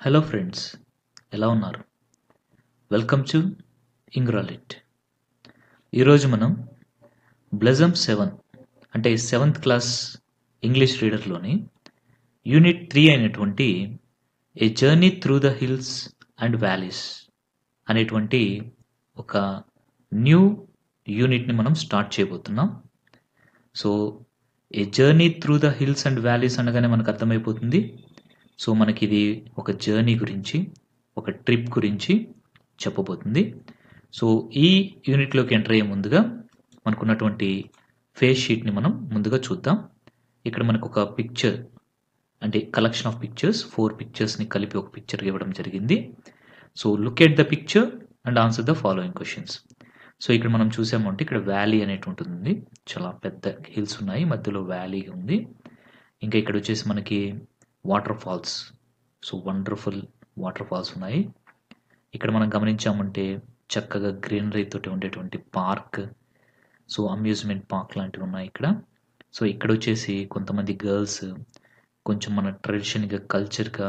Hello friends, ఎలా ఉన్నారు? Welcome to ఇంగ్రాలిట్. ఈరోజు మనం బ్లెజమ్ 7 అంటే 7th క్లాస్ ఇంగ్లీష్ రీడర్లోని యూనిట్ 3 అయినటువంటి ఏ journey through the hills and valleys అనేటువంటి ఒక న్యూ యూనిట్ని మనం స్టార్ట్ చేయబోతున్నాం. So A journey through the hills and valleys అనగానే మనకు అర్థమైపోతుంది. సో మనకి ఇది ఒక జర్నీ గురించి, ఒక ట్రిప్ గురించి చెప్పబోతుంది. సో ఈ యూనిట్లోకి ఎంటర్ అయ్యే ముందుగా మనకున్నటువంటి ఫేస్ షీట్ని మనం ముందుగా చూద్దాం. ఇక్కడ మనకు ఒక పిక్చర్ అంటే కలెక్షన్ ఆఫ్ పిక్చర్స్, 4 పిక్చర్స్ని కలిపి ఒక పిక్చర్ ఇవ్వడం జరిగింది. So look at the picture and answer the following questions. So ఇక్కడ మనం చూసామంటే ఇక్కడ వ్యాలీ అనేటువంటి ఉంది. చాలా పెద్ద హిల్స్ ఉన్నాయి, మధ్యలో వ్యాలీ ఉంది. ఇంకా ఇక్కడ వచ్చేసి మనకి waterfalls, so wonderful waterfalls ఉన్నాయి. ఇక్కడ మనం గమనించామంటే చక్కగా గ్రీనరీ తోటి ఉండేటువంటి పార్క్, సో అమ్యూజ్మెంట్ పార్క్ లాంటివి ఉన్నాయి ఇక్కడ. సో ఇక్కడ వచ్చేసి కొంతమంది గర్ల్స్ కొంచెం మన ట్రెడిషనల్గా కల్చర్గా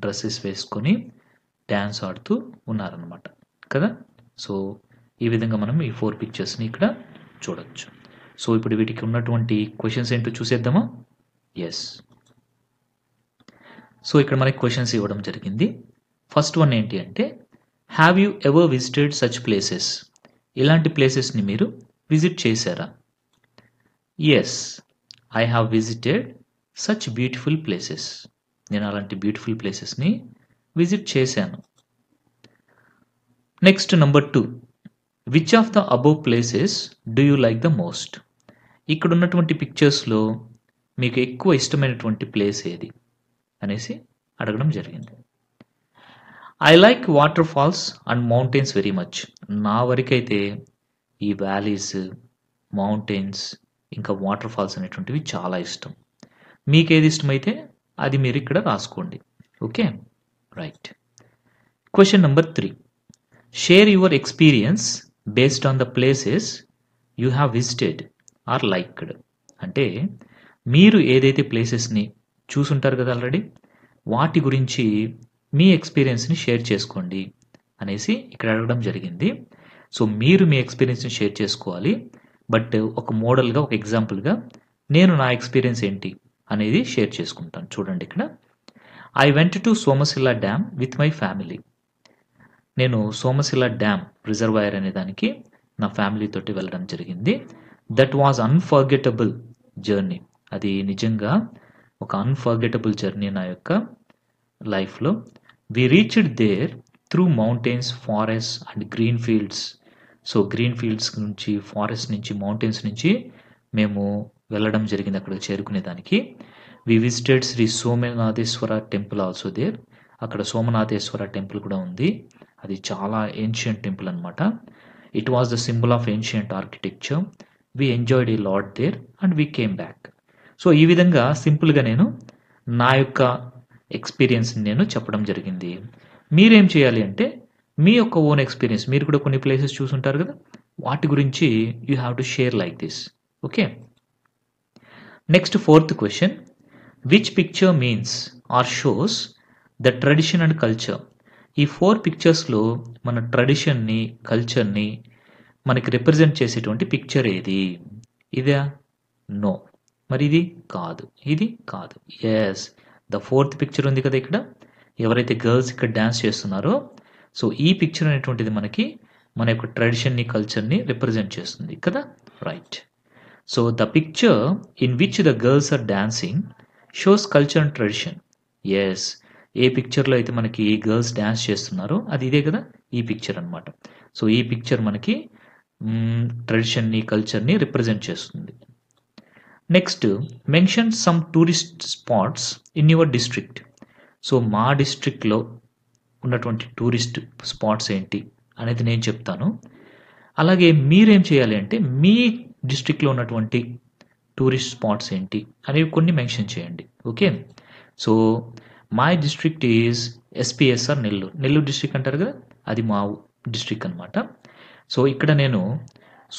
డ్రెస్సెస్ వేసుకొని డ్యాన్స్ ఆడుతూ ఉన్నారనమాట కదా. సో ఈ విధంగా మనం ఈ 4 పిక్చర్స్ని ఇక్కడ చూడొచ్చు. సో ఇప్పుడు వీటికి ఉన్నటువంటి క్వశ్చన్స్ ఏంటో చూసేద్దామా? ఎస్. సో ఇక్కడ మనకి క్వశ్చన్స్ ఇవ్వడం జరిగింది. ఫస్ట్ వన్ ఏంటి అంటే, have you ever visited such places? ఇలాంటి ప్లేసెస్ని మీరు విజిట్ చేశారా? Yes, I have visited such beautiful places. నేను అలాంటి బ్యూటిఫుల్ ప్లేసెస్ని విజిట్ చేశాను. Next number 2, which of the above places do you like the most? ఇక్కడ ఉన్నటువంటి పిక్చర్స్లో మీకు ఎక్కువ ఇష్టమైనటువంటి ప్లేస్ ఏది అనేసి అడగడం జరిగింది. I like waterfalls and mountains very much. నా వరకైతే ఈ వ్యాలీస్, మౌంటైన్స్ ఇంకా వాటర్ ఫాల్స్ అనేటువంటివి చాలా ఇష్టం. మీకు ఏది ఇష్టమైతే అది మీరు ఇక్కడ రాసుకోండి. Okay, right. Question number 3, share your experience based on the places you have visited or liked. అంటే మీరు ఏదైతే ప్లేసెస్ని చూసుంటారు కదా ఆల్రెడీ, వాటి గురించి మీ ఎక్స్పీరియన్స్ని షేర్ చేసుకోండి అనేసి ఇక్కడ అడగడం జరిగింది. సో మీరు మీ ఎక్స్పీరియన్స్ని షేర్ చేసుకోవాలి, బట్ ఒక మోడల్గా, ఒక ఎగ్జాంపుల్గా నేను నా ఎక్స్పీరియన్స్ ఏంటి అనేది షేర్ చేసుకుంటాను. చూడండి ఇక్కడ, I went to Somasila dam with my family. నేను సోమశిల డ్యామ్ రిజర్వాయర్ అనే దానికి నా ఫ్యామిలీ తోటి వెళ్ళడం జరిగింది. That was unforgettable journey. అది నిజంగా ఒక అన్ఫర్గెటబుల్ జర్నీ నా యొక్క లైఫ్లో. We reached there through mountains, forest and green fields. So green fields నుంచి, ఫారెస్ట్ నుంచి, మౌంటైన్స్ నుంచి మేము వెళ్ళడం జరిగింది అక్కడికి చేరుకునేదానికి. We visited Shri Somanatheshwara temple also there. అక్కడ సోమనాథేశ్వర టెంపుల్ కూడా ఉంది. అది చాలా ఏన్షియంట్ టెంపుల్ అనమాట. It was the symbol of ancient architecture. We enjoyed a lot there and we came back. So ఈ విధంగా సింపుల్గా నేను నా యొక్క ఎక్స్పీరియన్స్ నేను చెప్పడం జరిగింది. మీరేం చేయాలి అంటే మీ యొక్క ఓన్ ఎక్స్పీరియన్స్, మీరు కూడా కొన్ని ప్లేసెస్ చూసుంటారు కదా, వాటి గురించి you have to share like this. Okay, next 4th question, which picture means or shows the tradition and culture? ఈ 4 పిక్చర్స్లో మన ట్రెడిషన్ని, కల్చర్ని మనకి రిప్రజెంట్ చేసేటువంటి పిక్చర్ ఏది? ఇదా? నో. మరి ఇది కాదు, ఇది కాదు. ఎస్, ద 4th పిక్చర్ ఉంది కదా ఇక్కడ, ఎవరైతే గర్ల్స్ ఇక్కడ డ్యాన్స్ చేస్తున్నారో, సో ఈ పిక్చర్ అనేటువంటిది మనకి మన యొక్క ట్రెడిషన్ని, కల్చర్ని రిప్రజెంట్ చేస్తుంది కదా, right. So the picture in which the girls are dancing shows culture and tradition. Yes, ఏ పిక్చర్లో అయితే మనకి గర్ల్స్ డ్యాన్స్ చేస్తున్నారో అది ఇదే కదా, ఈ పిక్చర్ అనమాట. సో ఈ పిక్చర్ మనకి ట్రెడిషన్ని, కల్చర్ని రిప్రజెంట్ చేస్తుంది. Next, mention some tourist spots in your district. So మా డిస్ట్రిక్ట్లో ఉన్నటువంటి టూరిస్ట్ స్పాట్స్ ఏంటి అనేది నేను చెప్తాను. అలాగే మీరేం చేయాలి అంటే మీ డిస్ట్రిక్ట్లో ఉన్నటువంటి టూరిస్ట్ స్పాట్స్ ఏంటి అనేవి కొన్ని మెన్షన్ చేయండి. Okay, so my district is SPSR Nellore. Nellore district అంటారు కదా, అది మా డిస్ట్రిక్ట్ అనమాట. సో ఇక్కడ నేను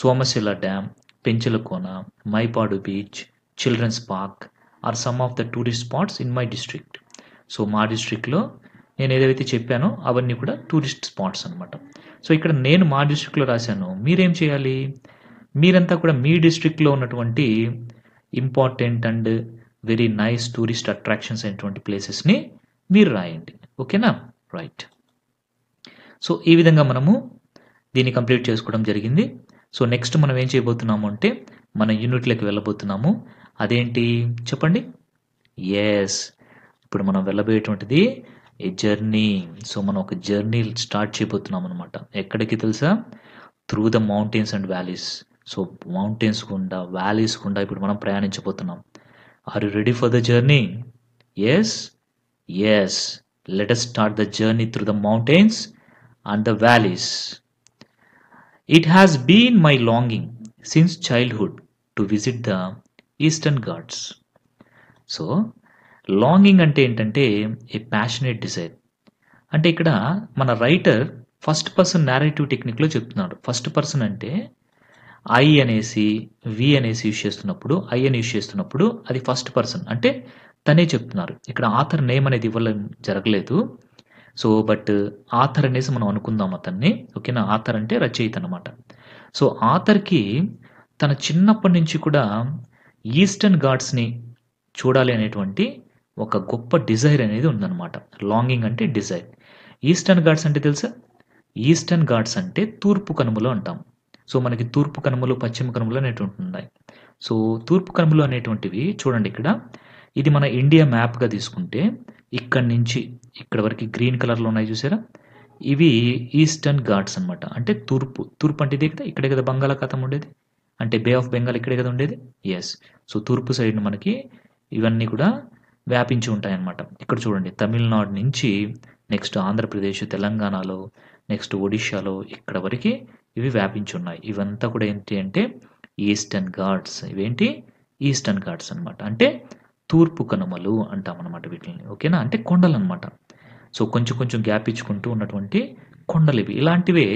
Somasila dam, Penchalakona, Mypadu beach, children's park or some of the tourist spots in my district. So మా డిస్ట్రిక్ట్లో నేను ఏదైతే చెప్పానో అవన్నీ కూడా టూరిస్ట్ స్పాట్స్ అనమాట. సో ఇక్కడ నేను మా డిస్ట్రిక్ట్‌లో రాశాను. మీరేం చేయాలి? మీరంతా కూడా మీ డిస్ట్రిక్ట్‌లో ఉన్నటువంటి important and very nice tourist attractions అయినటువంటి ప్లేసెస్‌ని మీరు రాయండి. ఓకేనా? రైట్. సో ఈ విధంగా మనము దీన్ని కంప్లీట్ చేసుకోవడం జరిగింది. సో నెక్స్ట్ మనం ఏం చేయబోతున్నాము అంటే మన యూనిట్‌లోకి వెళ్ళబోతున్నాము. అదేంటి చెప్పండి? యెస్. ఇప్పుడు మనం వెళ్ళబోయేటువంటిది ఏ జర్నీ. సో మనం ఒక జర్నీ స్టార్ట్ చేయబోతున్నాం అనమాట. ఎక్కడికి తెలుసా? Through the mountains and valleys. So mountains గుండా, వ్యాలీస్ గుండా ఇప్పుడు మనం ప్రయాణించబోతున్నాం. Are you ready for the journey? Yes? Yes. Let us start the journey through the mountains and the valleys. It has been my longing since childhood to visit the Eastern Ghats. So longing అంటే ఏంటంటే ఏ passionate Dzire. అంటే ఇక్కడ మన writer first person narrative టెక్నిక్‌లో చెప్తున్నాడు. First person అంటే I అనేసి, వి అనేసి use చేస్తున్నప్పుడు, ఐ అని యూజ్ చేస్తున్నప్పుడు అది ఫస్ట్ పర్సన్ అంటే తనే చెప్తున్నారు. ఇక్కడ ఆథర్ నేమ్ అనేది ఇవ్వడం జరగలేదు. సో బట్ ఆథర్ అనేసి మనం అనుకుందాం అతన్ని. ఓకేనా? ఆథర్ అంటే రచయిత అనమాట. సో ఆథర్‌కి తన చిన్నప్పటి నుంచి కూడా ఈస్టర్న్ ఘాట్స్‌ని చూడాలి అనేటువంటి ఒక గొప్ప డిజైర్ అనేది ఉందన్నమాట. లాంగింగ్ అంటే డిజైర్. ఈస్టర్న్ ఘాట్స్ అంటే తెలుసా? ఈస్టర్న్ ఘాట్స్ అంటే తూర్పు కనుమలు అంటాం. సో మనకి తూర్పు కనుమలు, పశ్చిమ కనుమలు అనేటువంటివి ఉన్నాయి. సో తూర్పు కనుమలు అనేటువంటివి చూడండి ఇక్కడ. ఇది మన ఇండియా మ్యాప్‌గా తీసుకుంటే ఇక్కడి నుంచి ఇక్కడ వరకు గ్రీన్ కలర్‌లో ఉన్నాయి చూసారా? ఇవి ఈస్టర్న్ ఘాట్స్ అన్నమాట. అంటే తూర్పు. తూర్పు అంటే ఇదే కదా! ఇక్కడే కదా బంగాళాఖాతం ఉండేది. అంటే బే ఆఫ్ బెంగాల్ ఇక్కడే కదా ఉండేది. యెస్. సో తూర్పు సైడ్ మనకి ఇవన్నీ కూడా వ్యాపించి ఉంటాయన్నమాట. ఇక్కడ చూడండి తమిళనాడు నుంచి నెక్స్ట్ ఆంధ్రప్రదేశ్, తెలంగాణలో, నెక్స్ట్ ఒడిషాలో ఇక్కడ వరకి ఇవి వ్యాపించి ఉన్నాయి. ఇవంతా కూడా ఏంటి అంటే ఈస్టర్న్ ఘాట్స్. ఇవేంటి? ఈస్టర్న్ ఘాట్స్ అన్నమాట. అంటే తూర్పు కనుమలు అంటామన్నమాట వీటిల్ని. ఓకేనా? అంటే కొండలన్నమాట. సో కొంచెం కొంచెం గ్యాప్ ఇచ్చుకుంటూ ఉన్నటువంటి కొండలివి. ఇలాంటివే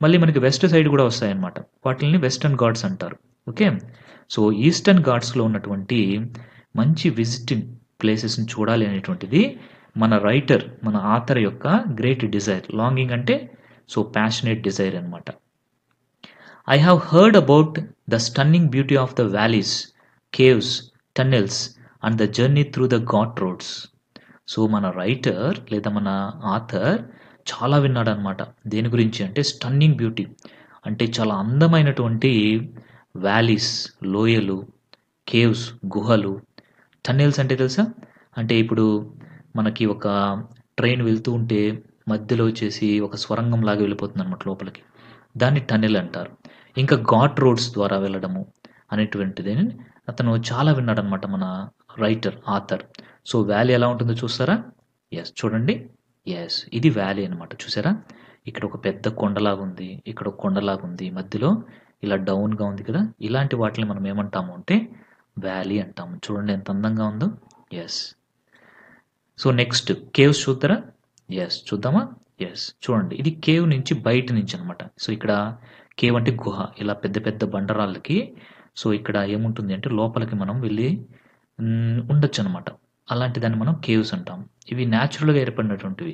మళ్ళీ మనకి వెస్ట్ సైడ్ కూడా వస్తాయన్నమాట. వాటిల్ని వెస్టర్న్ ఘాట్స్ అంటారు. ఓకే. సో ఈస్టర్న్ ఘాట్స్‌లో ఉన్నటువంటి మంచి విజిటింగ్ ప్లేసెస్‌ని చూడాలి అనేటువంటిది మన రైటర్, మన ఆథర్ యొక్క గ్రేట్ డిజైర్. లాంగింగ్ అంటే సో ప్యాషనేట్ డిజైర్ అన్నమాట. I have heard about the stunning beauty of the valleys, caves, tunnels and the journey through the Ghat roads. So మన రైటర్ లేదా మన ఆథర్ చాలా విన్నాడనమాట. దేని గురించి అంటే స్టన్నింగ్ బ్యూటీ అంటే చాలా అందమైనటువంటి వ్యాలీస్, లోయలు, కేవ్స్, గుహలు, టన్నెల్స్ అంటే తెలుసా? అంటే ఇప్పుడు మనకి ఒక ట్రైన్ వెళ్తూ ఉంటే మధ్యలో వచ్చేసి ఒక స్వరంగం లాగా వెళ్ళిపోతుందన్నమాట లోపలికి. దాన్ని టన్నెల్ అంటారు. ఇంకా ఘాట్ రోడ్స్ ద్వారా వెళ్ళడము అనేటువంటిది అతను చాలా విన్నాడనమాట మన రైటర్, ఆథర్. సో వ్యాలీ ఎలా ఉంటుందో చూస్తారా? యెస్. చూడండి. యెస్. ఇది వ్యాలీ అనమాట. చూసారా? ఇక్కడ ఒక పెద్ద కొండలాగా ఉంది. ఇక్కడ ఒక కొండలాగా ఉంది. మధ్యలో ఇలా డౌన్‌గా ఉంది కదా! ఇలాంటి వాటిని మనం ఏమంటాము అంటే వ్యాలీ అంటాము. చూడండి ఎంత అందంగా ఉందో. యెస్. సో నెక్స్ట్ కేవ్స్ చూద్దారా? యెస్. చూద్దామా? యెస్. చూడండి. ఇది కేవ్ నుంచి బయట నుంచి అనమాట. సో ఇక్కడ కేవ్ అంటే గుహ. ఇలా పెద్ద పెద్ద బండరాళ్ళకి సో ఇక్కడ ఏముంటుంది అంటే లోపలికి మనం వెళ్ళి ఉండొచ్చనమాట. అలాంటి దాన్ని మనం కేవ్స్ అంటాం. ఇవి న్యాచురల్‌గా ఏర్పడినటువంటివి.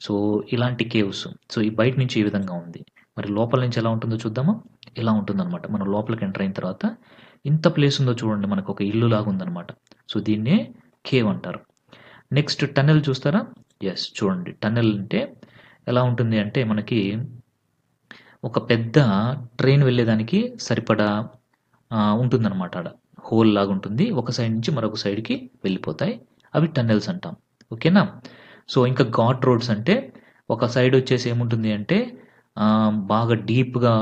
సో ఇలాంటి కేవ్స్. సో ఈ బయట నుంచి ఈ విధంగా ఉంది. మరి లోపల నుంచి ఎలా ఉంటుందో చూద్దామా? ఇలా ఉంటుందనమాట. మనం లోపలికి ఎంటర్ అయిన తర్వాత ఇంత ప్లేస్ ఉందో చూడండి. మనకు ఒక ఇల్లు లాగా ఉందనమాట. సో దీన్నే కేవ్ అంటారు. నెక్స్ట్ టన్నెల్ చూస్తారా? యెస్. చూడండి. టన్నెల్ అంటే ఎలా ఉంటుంది అంటే మనకి ఒక పెద్ద ట్రైన్ వెళ్ళేదానికి సరిపడా ఉంటుందన్నమాట ఆడ. హోల్ లాగా ఉంటుంది. ఒక సైడ్ నుంచి మరొక సైడ్‌కి వెళ్ళిపోతాయి. అవి టన్నెల్స్ అంటాం. ఓకేనా? సో ఇంకా ఘాట్ రోడ్స్ అంటే ఒక సైడ్ వచ్చేసి ఏముంటుంది అంటే బాగా డీప్‌గా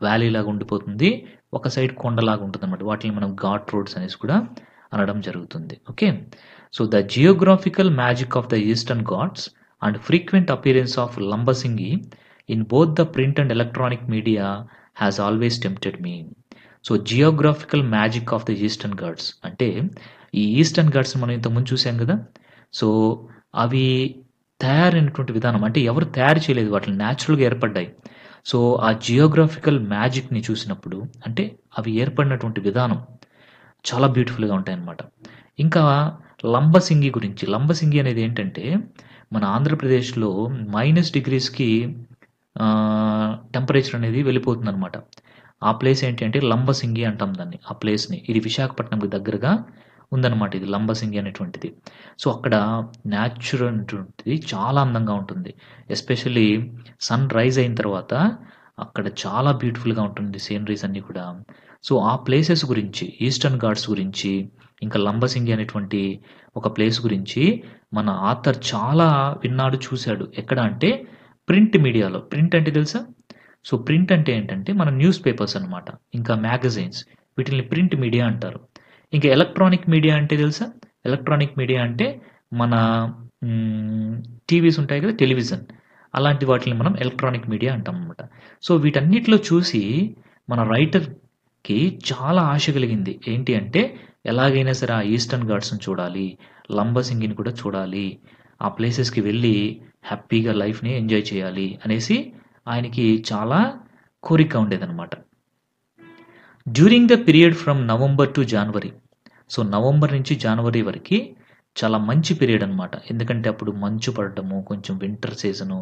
వ్యాలీ లాగా ఉండిపోతుంది. ఒక సైడ్ కొండలాగా ఉంటుందన్నమాట. వాటిని మనం ఘాట్ రోడ్స్ అనేసి కూడా అనడం జరుగుతుంది. Okay. So the geographical magic of the eastern Ghats and frequent appearance of Lambasingi in both the print and electronic media has always tempted me. So geographical magic of the eastern Ghats అంటే ఈ eastern Ghats మనం ఇంతకుముందు చూసాం కదా! సో అవి తయారైనటువంటి విధానం అంటే ఎవరు తయారు చేయలేదు. వాటిని న్యాచురల్‌గా ఏర్పడ్డాయి. సో ఆ జియోగ్రాఫికల్ మ్యాజిక్‌ని చూసినప్పుడు అంటే అవి ఏర్పడినటువంటి విధానం చాలా బ్యూటిఫుల్‌గా ఉంటాయన్నమాట. ఇంకా లంబసింగి గురించి. లంబసింగి అనేది ఏంటంటే మన ఆంధ్రప్రదేశ్‌లో -డిగ్రీస్‌కి టెంపరేచర్ అనేది వెళ్ళిపోతుందనమాట. ఆ ప్లేస్ ఏంటి అంటే లంబసింగి అంటాం దాన్ని. ఆ ప్లేస్‌ని. ఇది విశాఖపట్నంకి దగ్గరగా ఉందనమాట ఇది లంబసింగి అనేటువంటిది. సో, అక్కడ నేచురల్ అనేటువంటిది చాలా అందంగా ఉంటుంది. ఎస్పెషల్లీ సన్ రైజ్ అయిన తర్వాత అక్కడ చాలా బ్యూటిఫుల్‌గా ఉంటుంది సీనరీస్ అన్నీ కూడా. సో, ఆ ప్లేసెస్ గురించి, ఈస్టర్న్ ఘాట్స్ గురించి, ఇంకా లంబసింగి అనేటువంటి ఒక ప్లేస్ గురించి మన ఆథర్ చాలా విన్నాడు, చూసాడు. ఎక్కడ అంటే ప్రింట్ మీడియాలో. ప్రింట్ అంటే తెలుసా? సో, ప్రింట్ అంటే ఏంటంటే మన న్యూస్ పేపర్స్ అనమాట. ఇంకా మ్యాగజైన్స్ వీటిల్ని ప్రింట్ మీడియా అంటారు. ఇంకా ఎలక్ట్రానిక్ మీడియా అంటే తెలుసా? ఎలక్ట్రానిక్ మీడియా అంటే మన టీవీస్ ఉంటాయి కదా! టెలివిజన్. అలాంటి వాటిల్ని మనం ఎలక్ట్రానిక్ మీడియా అంటామనమాట. సో, వీటన్నిటిలో చూసి మన రైటర్‌కి చాలా ఆశ కలిగింది. ఏంటి అంటే ఎలాగైనా సరే ఆ ఈస్టర్న్ ఘాట్స్‌ని చూడాలి. లంబసింగిని కూడా చూడాలి. ఆ ప్లేసెస్‌కి వెళ్ళి హ్యాపీగా లైఫ్‌ని ఎంజాయ్ చేయాలి అనేసి ఆయనకి చాలా కోరిక ఉండేదనమాట. During the period from November to January. So, November నుంచి జనవరి వరకి చాలా మంచి పీరియడ్ అనమాట. ఎందుకంటే అప్పుడు మంచు పడడము, కొంచెం వింటర్ సీజను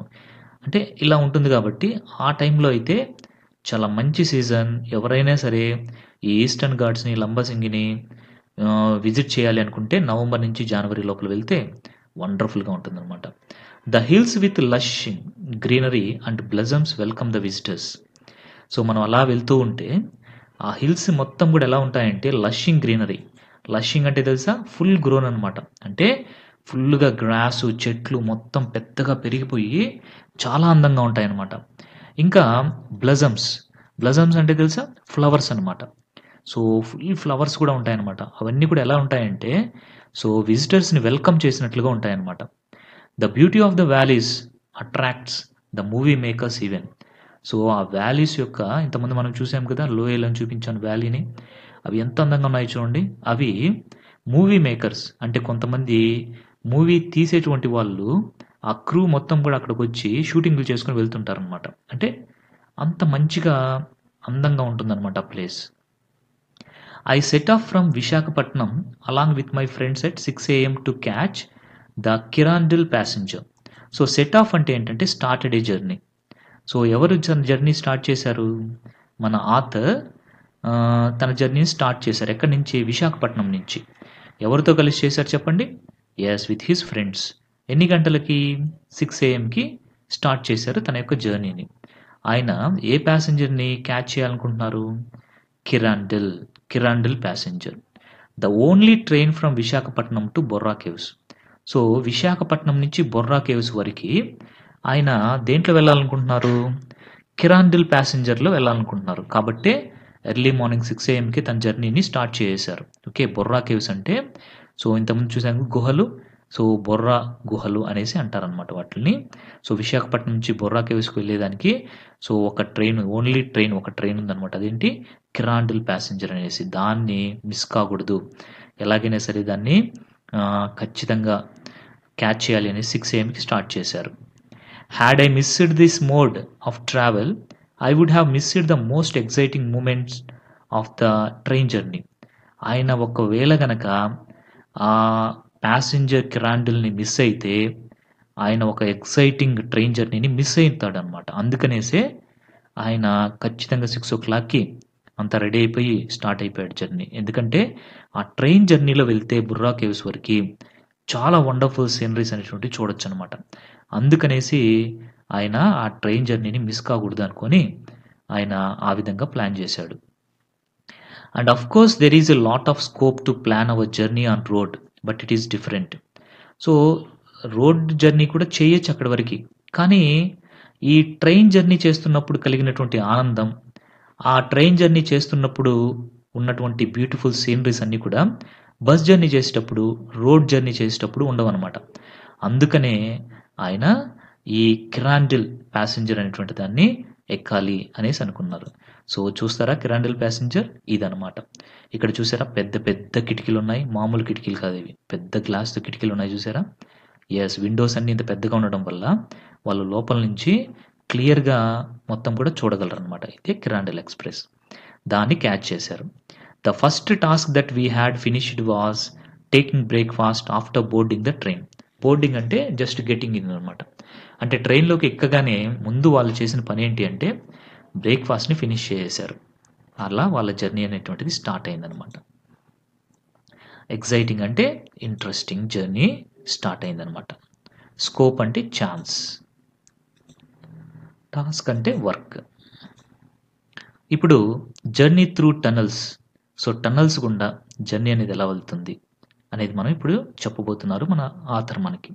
అంటే ఇలా ఉంటుంది కాబట్టి ఆ టైంలో అయితే చాలా మంచి సీజన్. ఎవరైనా సరే ఈ ఈస్టర్న్ ఘాట్స్‌ని, లంబసింగిని విజిట్ చేయాలి అనుకుంటే నవంబర్ నుంచి జనవరి లోపల వెళ్తే వండర్‌ఫుల్‌గా ఉంటుందనమాట. The hills with lush greenery and blossoms welcome the visitors. So, మనం అలా వెళ్తూ ఉంటే ఆ హిల్స్ మొత్తం కూడా ఎలా ఉంటాయంటే లషింగ్ గ్రీనరీ. లషింగ్ అంటే తెలుసా? ఫుల్ గ్రోన్ అనమాట. అంటే ఫుల్‌గా గ్రాసు, చెట్లు మొత్తం పెద్దగా పెరిగిపోయి చాలా అందంగా ఉంటాయన్నమాట. ఇంకా బ్లజమ్స్. బ్లజమ్స్ అంటే తెలుసా? ఫ్లవర్స్ అనమాట. సో, ఫుల్ ఫ్లవర్స్ కూడా ఉంటాయన్నమాట. అవన్నీ కూడా ఎలా ఉంటాయంటే సో, విజిటర్స్‌ని వెల్కమ్ చేసినట్లుగా ఉంటాయన్నమాట. The beauty of the valleys attracts the movie makers even. So, ఆ వ్యాలీస్ యొక్క ఇంతకుముందు మనం చూసాం కదా! లోయలని చూపించాను వ్యాలీని. అవి ఎంత అందంగా ఉన్నాయో చూడండి. అవి మూవీ మేకర్స్ అంటే కొంతమంది మూవీ తీసేటువంటి వాళ్ళు ఆ క్రూ మొత్తం కూడా అక్కడికొచ్చి షూటింగ్‌లు చేసుకొని వెళ్తుంటారనమాట. అంటే అంత మంచిగా అందంగా ఉంటుందనమాట ఆ place. I set off from Visakhapatnam along with my friends at 6 AM to catch the Kirandul passenger. So, set off అంటే ఏంటంటే స్టార్టెడ్ ఏ జర్నీ. సో, ఎవరు జర్నీ స్టార్ట్ చేశారు? మన ఆథర్ తన జర్నీని స్టార్ట్ చేశారు. ఎక్కడి నుంచి? విశాఖపట్నం నుంచి. ఎవరితో కలిసి చేశారు చెప్పండి? Yes, with his friends. ఎన్ని గంటలకి? 6 AMకి స్టార్ట్ చేశారు తన యొక్క జర్నీని. ఆయన ఏ ప్యాసింజర్‌ని క్యాచ్ చేయాలనుకుంటున్నారు? Kirandul. Kirandul passenger. The only train from Visakhapatnam to Borra caves. So, Visakhapatnam నుంచి బొర్రా కేవ్స్ వరకి ఆయన దేంట్లో వెళ్ళాలనుకుంటున్నారు? కిరాండిల్ ప్యాసింజర్‌లో వెళ్ళాలనుకుంటున్నారు. కాబట్టే ఎర్లీ మార్నింగ్ 6 AMకి తన జర్నీని స్టార్ట్ చేసేశారు. ఓకే. బొర్రా కేవ్స్ అంటే సో, ఇంతకుముందు చూసాము గుహలు. సో, బొర్రా గుహలు అనేసి అంటారనమాట వాటిల్ని. సో, విశాఖపట్నం నుంచి బొర్రా కేవ్స్‌కి వెళ్ళేదానికి సో, ఒక ట్రైన్ ఓన్లీ ట్రైన్ ఒక ట్రైన్ ఉందనమాట. అదేంటి? కిరాండిల్ ప్యాసింజర్ అనేసి. దాన్ని మిస్ కాకూడదు. ఎలాగైనా సరే దాన్ని ఖచ్చితంగా క్యాచ్ చేయాలి అని 6 AMకి స్టార్ట్ చేశారు. Had I missed this mode of travel I would have missed the most exciting moments of the train journey. ఆయన ఒకవేళ గనక ఆ ప్యాసింజర్ కిరాండిల్‌ని మిస్ అయితే ఆయన ఒక ఎక్సైటింగ్ ట్రైన్ జర్నీని మిస్ అయితాడనమాట. అందుకనేసే ఆయన ఖచ్చితంగా 6:00కి అంతా రెడీ అయిపోయి స్టార్ట్ అయిపోయాడు జర్నీ. ఎందుకంటే ఆ ట్రైన్ జర్నీలో వెళ్తే బుర్రా కేవ్స్ వరకి చాలా వండర్‌ఫుల్ సీనరీస్ అనేటువంటివి చూడొచ్చనమాట. అందుకనేసి ఆయన ఆ ట్రైన్ జర్నీని మిస్ కాకూడదు అనుకోని ఆయన ఆ విధంగా ప్లాన్ చేశాడు. And of course there is a lot of scope to plan hour journey on road but it is different. So, road journey కూడా చేయొచ్చు అక్కడి వరకి. కానీ ఈ ట్రైన్ జర్నీ చేస్తున్నప్పుడు కలిగినటువంటి ఆనందం, ఆ ట్రైన్ జర్నీ చేస్తున్నప్పుడు ఉన్నటువంటి బ్యూటిఫుల్ సీనరీస్ అన్నీ కూడా బస్ జర్నీ చేసేటప్పుడు, రోడ్ జర్నీ చేసేటప్పుడు ఉండవనమాట. అందుకనే ఆయన ఈ కిరాండిల్ ప్యాసింజర్ అనేటువంటి దాన్ని ఎక్కాలి అనేసి అనుకున్నారు. సో, చూస్తారా కిరాండిల్ ప్యాసింజర్ ఇదనమాట. ఇక్కడ చూసారా పెద్ద పెద్ద కిటికీలున్నాయి. మామూలు కిటికీలు కాదు ఇవి. పెద్ద గ్లాస్‌తో కిటికీలున్నాయి చూసారా? యెస్. విండోస్ అన్నీ ఇంత పెద్దగా ఉండడం వల్ల వాళ్ళు లోపల నుంచి క్లియర్‌గా మొత్తం కూడా చూడగలరనమాట. ఇదే కిరాండిల్ ఎక్స్‌ప్రెస్. దాన్ని క్యాచ్ చేశారు. The first task that we had finished was taking breakfast after boarding the train. Boarding అంటే జస్ట్ గెట్టింగ్ ఇన్ అనమాట. అంటే ట్రైన్‌లోకి ఎక్కగానే ముందు వాళ్ళు చేసిన పనేంటి అంటే బ్రేక్‌ఫాస్ట్‌ని ఫినిష్ చేసేశారు. అలా వాళ్ళ జర్నీ అనేటువంటిది స్టార్ట్ అయిందనమాట. ఎక్సైటింగ్ అంటే ఇంట్రెస్టింగ్ జర్నీ స్టార్ట్ అయిందనమాట. స్కోప్ అంటే ఛాన్స్. టాస్క్ అంటే వర్క్. ఇప్పుడు journey through tunnels. So tunnels గుండా జర్నీ అనేది ఎలా వెళ్తుంది అనేది మనం ఇప్పుడు చెప్పబోతున్నారు మన ఆథర్ మనకి.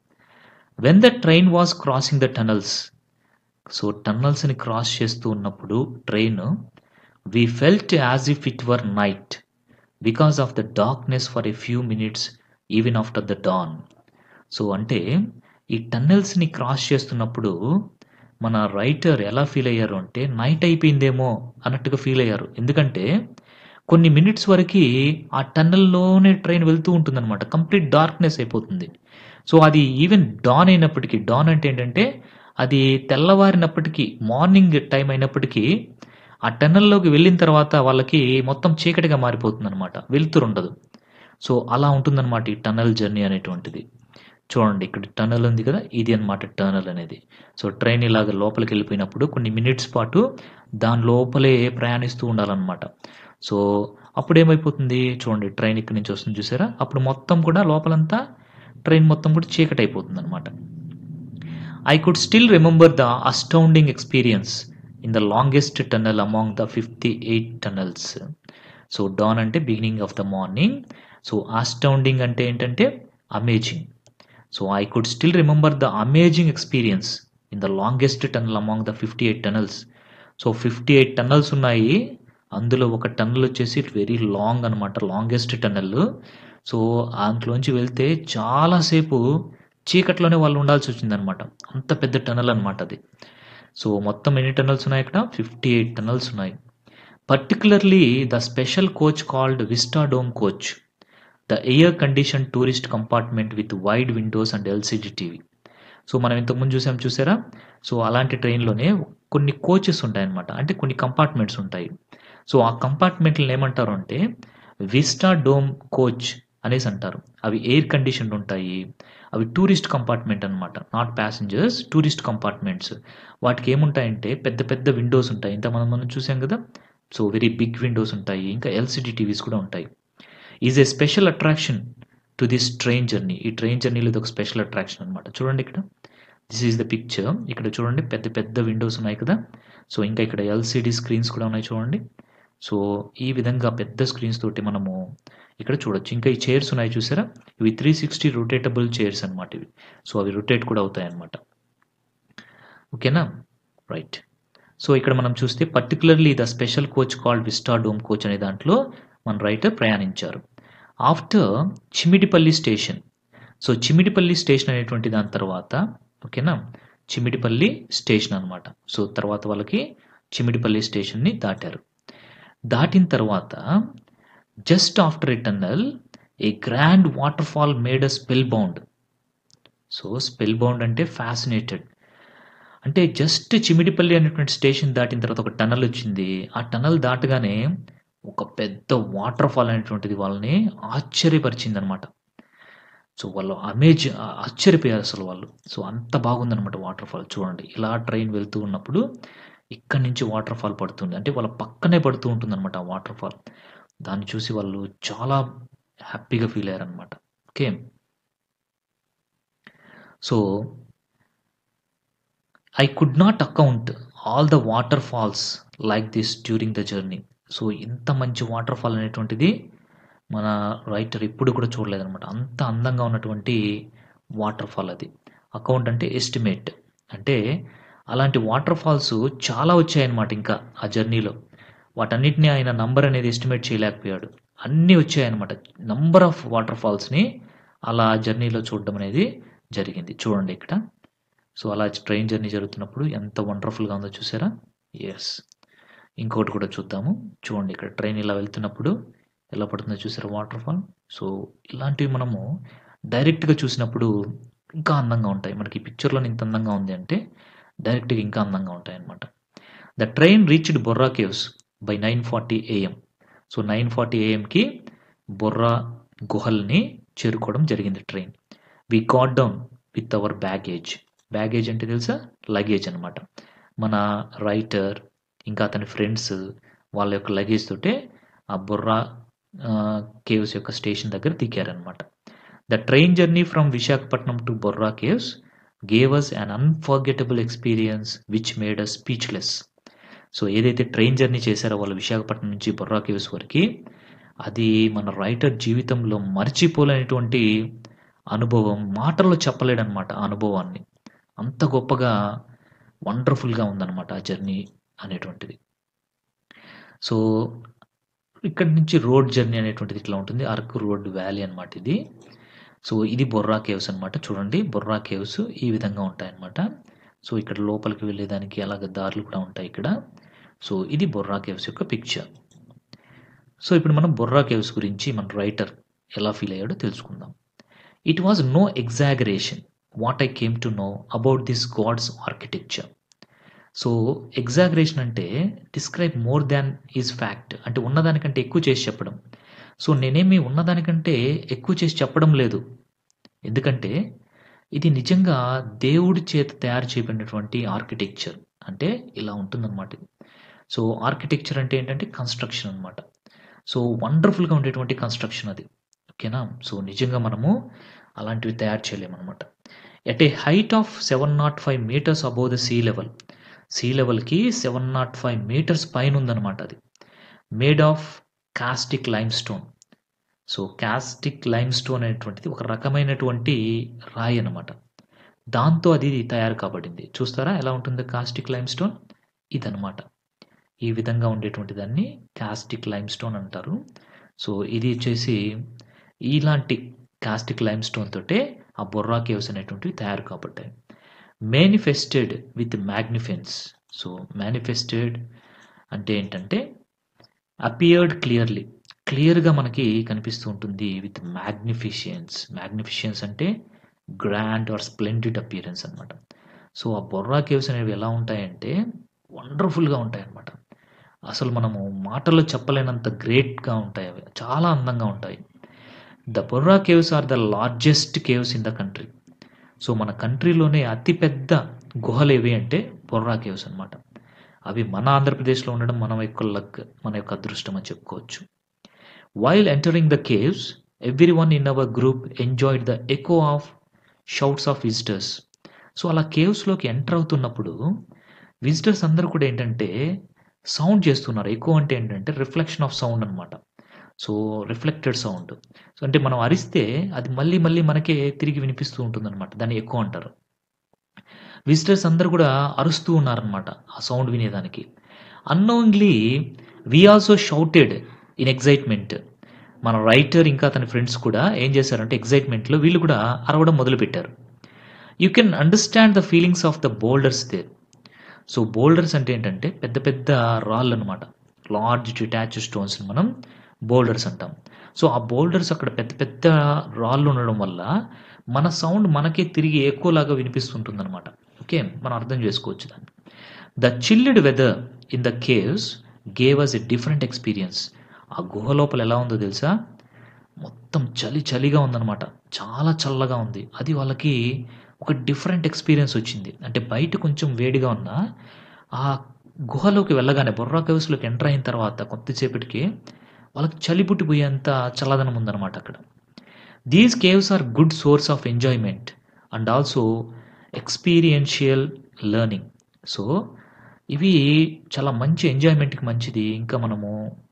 When the train was crossing the tunnels. So టనల్స్ని క్రాస్ చేస్తూ ఉన్నప్పుడు train we felt as if it were night because of the darkness for a few minutes even after the dawn. So అంటే ఈ టన్నెల్స్ని cross చేస్తున్నప్పుడు మన writer ఎలా feel అయ్యారు అంటే నైట్ అయిపోయిందేమో అన్నట్టుగా ఫీల్ అయ్యారు. ఎందుకంటే కొన్ని మినిట్స్ వరకు ఆ టన్నెల్లోనే ట్రైన్ వెళ్తూ ఉంటుందన్నమాట. కంప్లీట్ డార్క్నెస్ అయిపోతుంది. సో అది ఈవెన్ డాన్ అయినప్పటికీ, డాన్ అంటే ఏంటంటే అది తెల్లవారినప్పటికీ, మార్నింగ్ టైం అయినప్పటికీ ఆ టన్నెల్లోకి వెళ్ళిన తర్వాత వాళ్ళకి మొత్తం చీకటిగా మారిపోతుందన్నమాట. వెలుతురుండదు. సో అలా ఉంటుందన్నమాట ఈ టన్నెల్ జర్నీ అనేటువంటిది. చూడండి ఇక్కడ టనల్ ఉంది కదా, ఇది అన్నమాట టనల్ అనేది. సో ట్రైన్ ఇలాగ లోపలికి వెళ్ళిపోయినప్పుడు కొన్ని మినిట్స్ పాటు దాని లోపలే ప్రయాణిస్తూ ఉండాలన్నమాట. సో అప్పుడు ఏమైపోతుంది చూడండి, ట్రైన్ ఇక్కడి నుంచి వస్తుంది చూసారా, అప్పుడు మొత్తం కూడా లోపలంతా ట్రైన్ మొత్తం కూడా చీకటి అయిపోతుంది అనమాట. I could still remember the astounding experience in the longest tunnel among the 58 tunnels. So dawn అంటే beginning of the morning. So astounding అంటే ఏంటంటే amazing. So I could still remember the amazing experience in the longest tunnel among the 58 tunnels. So 58 tunnels ఉన్నాయి. అందులో ఒక tunnel వచ్చేసి very long అనమాట, longest tunnel. So అందులోంచి వెళ్తే చాలాసేపు చీకట్లోనే వాళ్ళు ఉండాల్సి వచ్చిందనమాట. అంత పెద్ద టన్నల్ అనమాట అది. సో మొత్తం ఎన్ని టన్నల్స్ ఉన్నాయి ఇక్కడ? 58 టన్నల్స్ ఉన్నాయి. Particularly the special coach called vista dome coach, the air condition tourist compartment with wide Windows and LCD TV. So మనం ఇంతకుముందు చూసారా. సో అలాంటి ట్రైన్లోనే కొన్ని కోచెస్ ఉంటాయన్నమాట, అంటే కొన్ని కంపార్ట్మెంట్స్ ఉంటాయి. సో ఆ కంపార్ట్మెంట్లను ఏమంటారు అంటే విస్టా డోమ్ కోచ్ అనేసి అంటారు. అవి ఎయిర్ కండిషన్ ఉంటాయి. అవి టూరిస్ట్ కంపార్ట్మెంట్ అనమాట, నాట్ ప్యాసింజర్స్, టూరిస్ట్ కంపార్ట్మెంట్స్. వాటికి ఏముంటాయంటే పెద్ద పెద్ద విండోస్ ఉంటాయి. ఇంత మనం చూసాం కదా. సో వెరీ బిగ్ విండోస్ ఉంటాయి, ఇంకా ఎల్సిడి టీవీస్ కూడా ఉంటాయి. Is a special attraction to this train journey. ఈ ట్రైన్ జర్నీలో ఇది ఒక స్పెషల్ అట్రాక్షన్ అనమాట. చూడండి ఇక్కడ, దిస్ ఈజ్ ద పిక్చర్. ఇక్కడ చూడండి పెద్ద పెద్ద విండోస్ ఉన్నాయి కదా. సో ఇంకా ఇక్కడ ఎల్సిడి స్క్రీన్స్ కూడా ఉన్నాయి చూడండి. సో ఈ విధంగా పెద్ద స్క్రీన్స్ తోటి మనము ఇక్కడ చూడొచ్చు. ఇంకా ఈ చైర్స్ ఉన్నాయి చూసారా, ఇవి 360 రొటేటబుల్ చైర్స్ అనమాట ఇవి. సో అవి రొటేట్ కూడా అవుతాయి అనమాట. ఓకేనా, రైట్. సో ఇక్కడ మనం చూస్తే particularly the special coach called vista dome coach అనే దాంట్లో మన రైటర్ ప్రయాణించారు. After Chimidipalli station. So Chimidipalli station అనేటువంటి దాని తర్వాత, ఓకేనా, చిమిడిపల్లి స్టేషన్ అనమాట. సో తర్వాత వాళ్ళకి చిమిడిపల్లి స్టేషన్ని దాటారు. దాటిన తర్వాత just after a tunnel A grand water fall made a spell bound. So spell bound అంటే ఫ్యాసినేటెడ్. అంటే జస్ట్ చిమిడిపల్లి అనేటువంటి స్టేషన్ దాటిన తర్వాత ఒక టనల్ వచ్చింది. ఆ టనల్ దాటగానే ఒక పెద్ద వాటర్ ఫాల్ అనేటువంటిది వాళ్ళని ఆశ్చర్యపరిచింది అనమాట. సో వాళ్ళు ఆశ్చర్యపోయారు అసలు వాళ్ళు. సో అంత బాగుందనమాట వాటర్ ఫాల్. చూడండి ఇలా ట్రైన్ వెళ్తూ ఉన్నప్పుడు ఇక్కడి నుంచి వాటర్ ఫాల్ పడుతుంది, అంటే వాళ్ళ పక్కనే పడుతూ ఉంటుంది అనమాట ఆ వాటర్ ఫాల్. దాన్ని చూసి వాళ్ళు చాలా హ్యాపీగా ఫీల్ అయ్యారనమాట. Okay, so I could not account all the water falls like this during the journey. So ఇంత మంచి వాటర్ ఫాల్ అనేటువంటిది మన రైటర్ ఇప్పుడు కూడా చూడలేదనమాట. అంత అందంగా ఉన్నటువంటి వాటర్ ఫాల్ అది. అకౌంట్ అంటే ఎస్టిమేట్, అంటే అలాంటి వాటర్ ఫాల్స్ చాలా వచ్చాయన్నమాట ఇంకా ఆ జర్నీలో. వాటన్నిటిని ఆయన నంబర్ అనేది ఎస్టిమేట్ చేయలేకపోయాడు. అన్నీ వచ్చాయన్నమాట. నంబర్ ఆఫ్ వాటర్ ఫాల్స్ని అలా జర్నీలో చూడడం అనేది జరిగింది. చూడండి ఇక్కడ. సో అలా ట్రైన్ జర్నీ జరుగుతున్నప్పుడు ఎంత వండర్ఫుల్గా ఉందో చూసారా. ఎస్, ఇంకోటి కూడా చూద్దాము. చూడండి ఇక్కడ ట్రైన్ ఇలా వెళ్తున్నప్పుడు ఎలా పడుతుందో చూసారా వాటర్ ఫాల్. సో ఇలాంటివి మనము డైరెక్ట్గా చూసినప్పుడు ఇంకా అందంగా ఉంటాయి. మనకి ఈ పిక్చర్లో ఇంత అందంగా ఉంది అంటే డైరెక్ట్గా ఇంకా అందంగా ఉంటాయి అన్నమాట. The train reached Borra caves by 9:40 AM. So 9:40 AMకి బొర్రా గుహల్ని చేరుకోవడం జరిగింది train. We got down with our baggage. Baggage అంటే తెలుసా? లగేజ్ అనమాట. మన రైటర్ ఇంకా అతని ఫ్రెండ్స్ వాళ్ళ యొక్క లగేజ్ తోటే ఆ బొర్రా కేవ్స్ యొక్క స్టేషన్ దగ్గర దిగారనమాట. The train journey from Visakhapatnam to Borra caves gave us an unforgettable experience which made us speechless. So ఏదైతే ట్రైన్ జర్నీ చేశారో వాళ్ళు విశాఖపట్నం నుంచి బొర్రా కేవ్స్ వరకు, అది మన రైటర్ జీవితంలో మర్చిపోలేనటువంటి అనుభవం. మాటల్లో చెప్పలేడనమాట ఆ అనుభవాన్ని. అంత గొప్పగా వండర్ఫుల్గా ఉందన్నమాట ఆ జర్నీ అనేటువంటిది. సో ఇక్కడి నుంచి రోడ్ జర్నీ అనేటువంటిది ఇట్లా ఉంటుంది. అరకు రోడ్ వ్యాలీ అనమాట ఇది. సో ఇది బొర్రా కేవ్స్ అనమాట. చూడండి, బొర్రా కేవ్స్ ఈ విధంగా ఉంటాయన్నమాట. సో ఇక్కడ లోపలికి వెళ్ళేదానికి అలాగ దారులు కూడా ఉంటాయి ఇక్కడ. సో ఇది బొర్రా కేవ్స్ యొక్క పిక్చర్. సో ఇప్పుడు మనం బొర్రా కేవ్స్ గురించి మన రైటర్ ఎలా ఫీల్ అయ్యాడో తెలుసుకుందాం. It was no exaggeration what I came to know about this god's architecture. So exaggeration అంటే describe more than is fact, అంటే ఉన్నదానికంటే ఎక్కువ చేసి చెప్పడం. సో నేనేమి ఉన్నదానికంటే ఎక్కువ చేసి చెప్పడం లేదు, ఎందుకంటే ఇది నిజంగా దేవుడి చేత తయారు చేయబడినటువంటి ఆర్కిటెక్చర్. అంటే ఇలా ఉంటుందన్నమాట ఇది. సో ఆర్కిటెక్చర్ అంటే ఏంటంటే కన్స్ట్రక్షన్ అనమాట. సో వండర్ఫుల్గా ఉండేటువంటి కన్స్ట్రక్షన్ అది. ఓకేనా? సో నిజంగా మనము అలాంటివి తయారు చేయలేమన్నమాట. At a height of 705 meters above the sea level. Sea లెవెల్కి 705 meters పైన ఉందన్నమాట అది. Made of caustic lime stone. So caustic lime stone అనేటువంటిది ఒక రకమైనటువంటి రాయి అనమాట. దాంతో అది తయారు కాబడింది. చూస్తారా ఎలా ఉంటుందో కాస్టిక్ లైమ్ స్టోన్? ఇదనమాట. ఈ విధంగా ఉండేటువంటి దాన్ని కాస్టిక్ లైమ్ స్టోన్ అంటారు. సో ఇది వచ్చేసి ఇలాంటి కాస్టిక్ లైమ్ స్టోన్ తోటే ఆ బొర్రా కేవ్స్ అనేటువంటివి తయారు కాబట్టాయి. Manifested with magnificence. So manifested అంటే ఏంటంటే అపియర్డ్ క్లియర్లీ, క్లియర్గా మనకి కనిపిస్తూ ఉంటుంది. విత్ మ్యాగ్నిఫిషియన్స్. మ్యాగ్నిఫిషియన్స్ అంటే గ్రాండ్ ఆర్ స్ప్లెండిడ్ అపియరెన్స్ అనమాట. సో ఆ బొర్రా కేవ్స్ అనేవి ఎలా ఉంటాయంటే వండర్ఫుల్గా ఉంటాయి అన్నమాట. అసలు మనము మాటల్లో చెప్పలేనంత గ్రేట్గా ఉంటాయి అవి. చాలా అందంగా ఉంటాయి. The Borra caves are the largest caves in the country. So మన కంట్రీలోనే అతిపెద్ద గుహలు ఏవి అంటే బొర్రా కేవ్స్ అనమాట. అవి మన ఆంధ్రప్రదేశ్లో ఉండడం మన యొక్క లక్, మన యొక్క అదృష్టం అని చెప్పుకోవచ్చు. While entering the caves everyone in our group enjoyed the echo of shouts of visitors. So అలా కేవ్స్లోకి ఎంటర్ అవుతున్నప్పుడు విజిటర్స్ అందరూ కూడా ఏంటంటే సౌండ్ చేస్తున్నారు. ఎకో అంటే ఏంటంటే రిఫ్లెక్షన్ ఆఫ్ సౌండ్ అనమాట. So reflected sound. సో అంటే మనం అరిస్తే అది మళ్ళీ మళ్ళీ మనకే తిరిగి వినిపిస్తూ ఉంటుందన్నమాట. దాన్ని ఎకో అంటారు. విజిటర్స్ అందరూ కూడా అరుస్తూ ఉన్నారనమాట ఆ సౌండ్ వినేదానికి. Annoyingly we also shouted in excitement. మన రైటర్ ఇంకా అతని ఫ్రెండ్స్ కూడా ఏం చేశారంటే ఎగ్జైట్మెంట్లో వీళ్ళు కూడా అరవడం మొదలుపెట్టారు. You can understand the feelings of the boulders there. So boulders అంటే ఏంటంటే పెద్ద పెద్ద రాళ్ళు అనమాట. లార్జ్ డిటాచ్ స్టోన్స్ మనం బోల్డర్స్ అంటాం. సో ఆ బోల్డర్స్ అక్కడ పెద్ద పెద్ద రాళ్ళు ఉండడం వల్ల మన సౌండ్ మనకే తిరిగి ఎక్కువలాగా వినిపిస్తుంటుంది అనమాట. ఓకే, మనం అర్థం చేసుకోవచ్చు దాన్ని. The chilled weather in the caves gave us a different experience. ఆ గుహ లోపల ఎలా ఉందో తెలుసా? మొత్తం చలి చలిగా ఉందన్నమాట. చాలా చల్లగా ఉంది. అది వాళ్ళకి ఒక డిఫరెంట్ ఎక్స్పీరియన్స్ వచ్చింది. అంటే బయట కొంచెం వేడిగా ఉన్నా ఆ గుహలోకి వెళ్ళగానే బొర్రా కేవ్స్లోకి ఎంటర్ అయిన తర్వాత కొద్దిసేపటికి వాళ్ళకి చలి పుట్టిపోయేంత చల్లదనం ఉందన్నమాట అక్కడ. These caves are good source of enjoyment and also experiential learning. So ఇవి చాలా మంచి ఎంజాయ్మెంట్కి మంచిది. ఇంకా మనము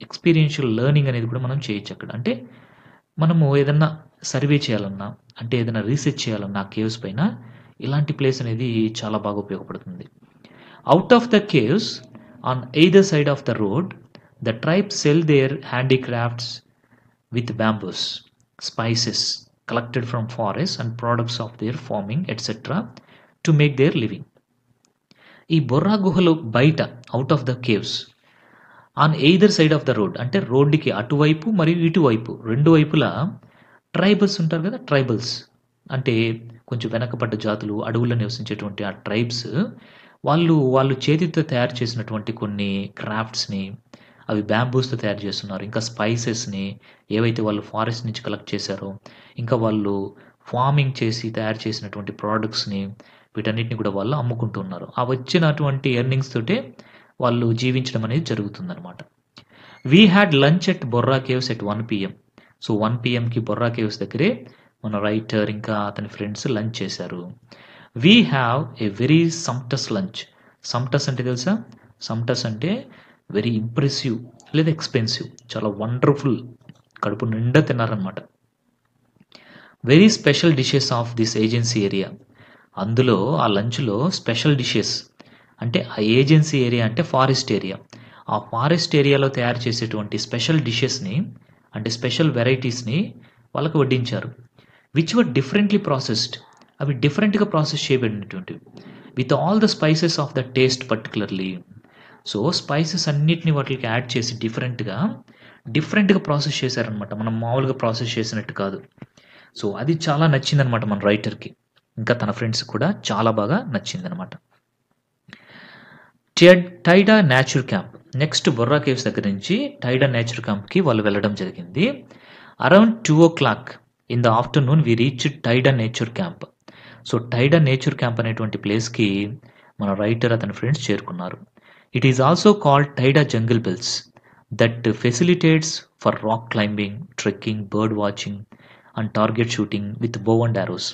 ఎక్స్పీరియన్షియల్ లెర్నింగ్ అనేది కూడా మనం చేయొచ్చు అక్కడ. అంటే మనము ఏదన్నా సర్వే చేయాలన్నా, అంటే ఏదైనా రీసెర్చ్ చేయాలన్నా ఆ కేవ్స్ పైన ఇలాంటి ప్లేస్ అనేది చాలా బాగా ఉపయోగపడుతుంది. Out of the caves on either side of the road the tribes sell their handicrafts with bamboos, spices collected from forests and products of their farming etc. to make their living. ఈ బొర్రా గుహలు బయట out of the caves on either side of the road, అంటే రోడ్డుకి అటువైపు మరియు ఇటువైపు రెండు వైపులా ట్రైబల్స్ ఉంటారు కదా. ట్రైబల్స్ అంటే కొంచెం వెనకబడ్డ జాతులు, అడవుల్లో నివసించేటువంటి ఆ ట్రైబ్స్ వాళ్ళు చేతితో తయారు చేసినటువంటి కొన్ని క్రాఫ్ట్స్ని, అవి బ్యాంబూస్తో తయారు చేస్తున్నారు. ఇంకా స్పైసెస్ని ఏవైతే వాళ్ళు ఫారెస్ట్ నుంచి కలెక్ట్ చేశారో, ఇంకా వాళ్ళు ఫార్మింగ్ చేసి తయారు చేసినటువంటి ప్రోడక్ట్స్‌ని వీటన్నిటిని కూడా వాళ్ళు అమ్ముకుంటూ ఉన్నారు. ఆ వచ్చినటువంటి ఎర్నింగ్స్ తోటే వాళ్ళు జీవించడం అనేది జరుగుతుందనమాట. We had lunch at Borra caves at 1 PM. So 1 PMకి బొర్రా కేవ్స్ దగ్గరే మన రైటర్ ఇంకా అతని ఫ్రెండ్స్ లంచ్ చేశారు. We have a very sumptuous lunch. Sumptuous అంటే తెలుసా? సంప్టస్ అంటే వెరీ ఇంప్రెసివ్ లేదా ఎక్స్పెన్సివ్, చాలా వండర్ఫుల్, కడుపు నిండా తిన్నారనమాట. Very special dishes of this agency area. అందులో ఆ లంచ్లో స్పెషల్ డిషెస్ అంటే ఆ ఏజెన్సీ ఏరియా అంటే ఫారెస్ట్ ఏరియా. ఆ ఫారెస్ట్ ఏరియాలో తయారు చేసేటువంటి స్పెషల్ డిషెస్ని అంటే స్పెషల్ వెరైటీస్ని వాళ్ళకు వడ్డించారు. Which were differently processed. అవి డిఫరెంట్గా ప్రాసెస్ చేయబడినటువంటివి. With all the spices of the taste particularly. So spices అన్నిటిని వాటికి యాడ్ చేసి డిఫరెంట్గా ప్రాసెస్ చేశారనమాట. మనం మామూలుగా ప్రాసెస్ చేసినట్టు కాదు. సో అది చాలా నచ్చిందనమాట మన రైటర్కి, ఇంకా తన ఫ్రెండ్స్ కూడా చాలా బాగా నచ్చిందనమాట. Tyda nature camp. Next Borra caves దగ్గర నుంచి టైడా నేచర్ క్యాంప్కి వాళ్ళు వెళ్ళడం జరిగింది. Around 2 o'clock in the afternoon we reach Tyda nature camp. So Tyda nature camp అనేటువంటి ప్లేస్కి మన రైటర్ అతని ఫ్రెండ్స్ చేరుకున్నారు. It is also called Tyda jungle bells that facilitates for rock climbing, trekking, bird watching and target shooting with bow and arrows.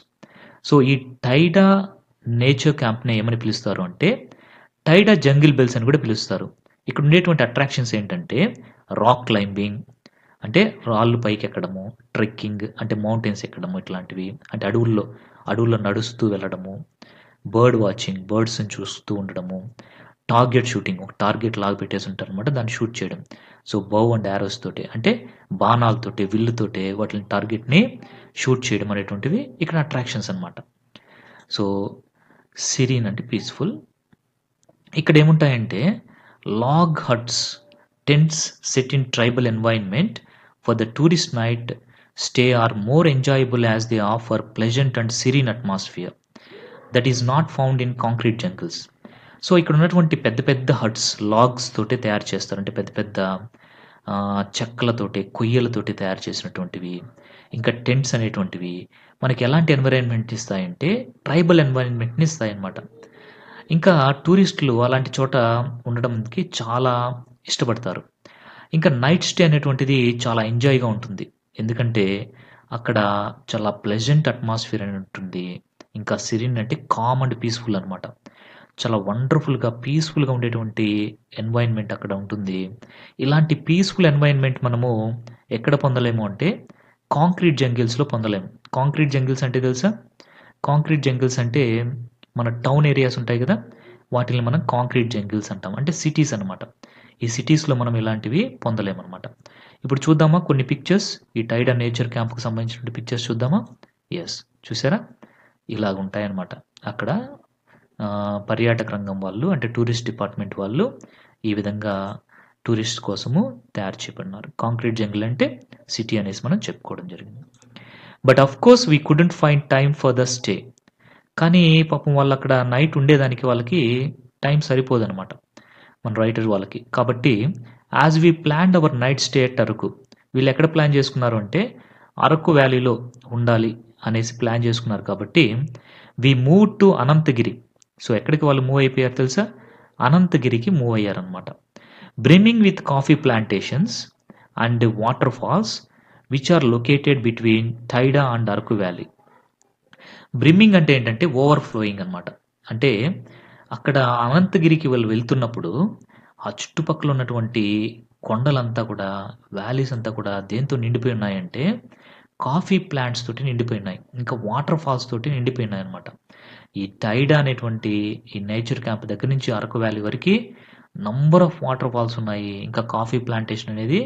So ఈ Tyda nature క్యాంప్ని ఏమని పిలుస్తారు అంటే Tyda jungle bells అని కూడా పిలుస్తారు. ఇక్కడ ఉండేటువంటి అట్రాక్షన్స్ ఏంటంటే రాక్ క్లైంబింగ్ అంటే రాళ్ళు పైకి ఎక్కడము, ట్రెక్కింగ్ అంటే మౌంటైన్స్ ఎక్కడము, ఇట్లాంటివి అంటే అడవుల్లో నడుస్తూ వెళ్ళడము, బర్డ్ వాచింగ్ బర్డ్స్ని చూస్తూ ఉండడము, టార్గెట్ షూటింగ్ ఒక టార్గెట్ లాగా పెట్టేసి ఉంటారు అనమాట, దాన్ని షూట్ చేయడం. సో బౌ అండ్ యారోస్ తోటి అంటే బాణాలతోటి విల్లుతోటి వాటిని టార్గెట్ని షూట్ చేయడం అనేటువంటివి ఇక్కడ అట్రాక్షన్స్ అనమాట. సో సిరీన్ అంటే పీస్ఫుల్. ఇక్కడ ఏముంటాయంటే log huts, tents set in tribal environment for the tourist night stay are more enjoyable as they offer pleasant and serene atmosphere that is not found in concrete jungles. So ఇక్కడ ఉన్నటువంటి పెద్ద పెద్ద huts logs తోటి తయారు చేస్తారు, అంటే పెద్ద పెద్ద చెక్కలతోటి కొయ్యలతోటి తయారు చేసినటువంటివి, ఇంకా టెంట్స్ అనేటువంటివి మనకి ఎలాంటి ఎన్వైరన్మెంట్ ఇస్తాయంటే ట్రైబల్ ఎన్వైరన్మెంట్ని ఇస్తాయన్నమాట. ఇంకా టూరిస్టులు అలాంటి చోట ఉండడంకి చాలా ఇష్టపడతారు. ఇంకా నైట్ స్టే అనేటువంటిది చాలా ఎంజాయ్గా ఉంటుంది, ఎందుకంటే అక్కడ చాలా ప్లెజెంట్ అట్మాస్ఫియర్ అని ఉంటుంది. ఇంకా సిరీన్ అంటే కామ్ అండ్ పీస్ఫుల్ అనమాట, చాలా వండర్ఫుల్గా పీస్ఫుల్గా ఉండేటువంటి ఎన్వైరన్మెంట్ అక్కడ ఉంటుంది. ఇలాంటి పీస్ఫుల్ ఎన్వైరన్మెంట్ మనము ఎక్కడ పొందలేము అంటే కాంక్రీట్ జంగిల్స్లో పొందలేము. కాంక్రీట్ జంగిల్స్ అంటే తెలుసా? కాంక్రీట్ జంగిల్స్ అంటే మన టౌన్ ఏరియాస్ ఉంటాయి కదా, వాటిని మనం కాంక్రీట్ జంగిల్స్ అంటాం, అంటే సిటీస్ అనమాట. ఈ సిటీస్లో మనం ఇలాంటివి పొందలేమన్నమాట. ఇప్పుడు చూద్దామా కొన్ని పిక్చర్స్, ఈ టైడా నేచర్ క్యాంప్కి సంబంధించిన పిక్చర్స్ చూద్దామా? ఎస్, చూసారా? ఇలాగ ఉంటాయన్నమాట. అక్కడ పర్యాటక రంగం వాళ్ళు అంటే టూరిస్ట్ డిపార్ట్మెంట్ వాళ్ళు ఈ విధంగా టూరిస్ట్ కోసము తయారు చేయబడినారు. కాంక్రీట్ జంగిల్ అంటే సిటీ అనేసి మనం చెప్పుకోవడం జరిగింది. But of course we couldn't find time for the stay. కానీ పాపం వాళ్ళు అక్కడ నైట్ ఉండేదానికి వాళ్ళకి టైం సరిపోదన్నమాట మన రైటర్ వాళ్ళకి. కాబట్టి as we planned our night stay at Araku, వీళ్ళు ఎక్కడ ప్లాన్ చేసుకున్నారు అంటే అరకు వ్యాలీలో ఉండాలి అనేసి ప్లాన్ చేసుకున్నారు. కాబట్టి we move to Ananthagiri. So ఎక్కడికి వాళ్ళు మూవ్ అయిపోయారు తెలుసా? అనంతగిరికి మూవ్ అయ్యారనమాట. Brimming with coffee plantations and water falls which are located between Tyda and Araku valley. Brimming అంటే ఏంటంటే ఓవర్ ఫ్లోయింగ్ అనమాట. అంటే అక్కడ అనంతగిరికి వాళ్ళు వెళ్తున్నప్పుడు ఆ చుట్టుపక్కల ఉన్నటువంటి కొండలంతా కూడా, వ్యాలీస్ అంతా కూడా దేంతో నిండిపోయి ఉన్నాయంటే కాఫీ ప్లాంట్స్ తోటి నిండిపోయి ఉన్నాయి, ఇంకా వాటర్ ఫాల్స్ తోటి నిండిపోయి ఉన్నాయి అనమాట. ఈ టైడా అనేటువంటి ఈ నేచర్ క్యాంప్ దగ్గర నుంచి అరకు వ్యాలీ వరకు నంబర్ ఆఫ్ వాటర్ ఫాల్స్ ఉన్నాయి, ఇంకా కాఫీ ప్లాంటేషన్ అనేది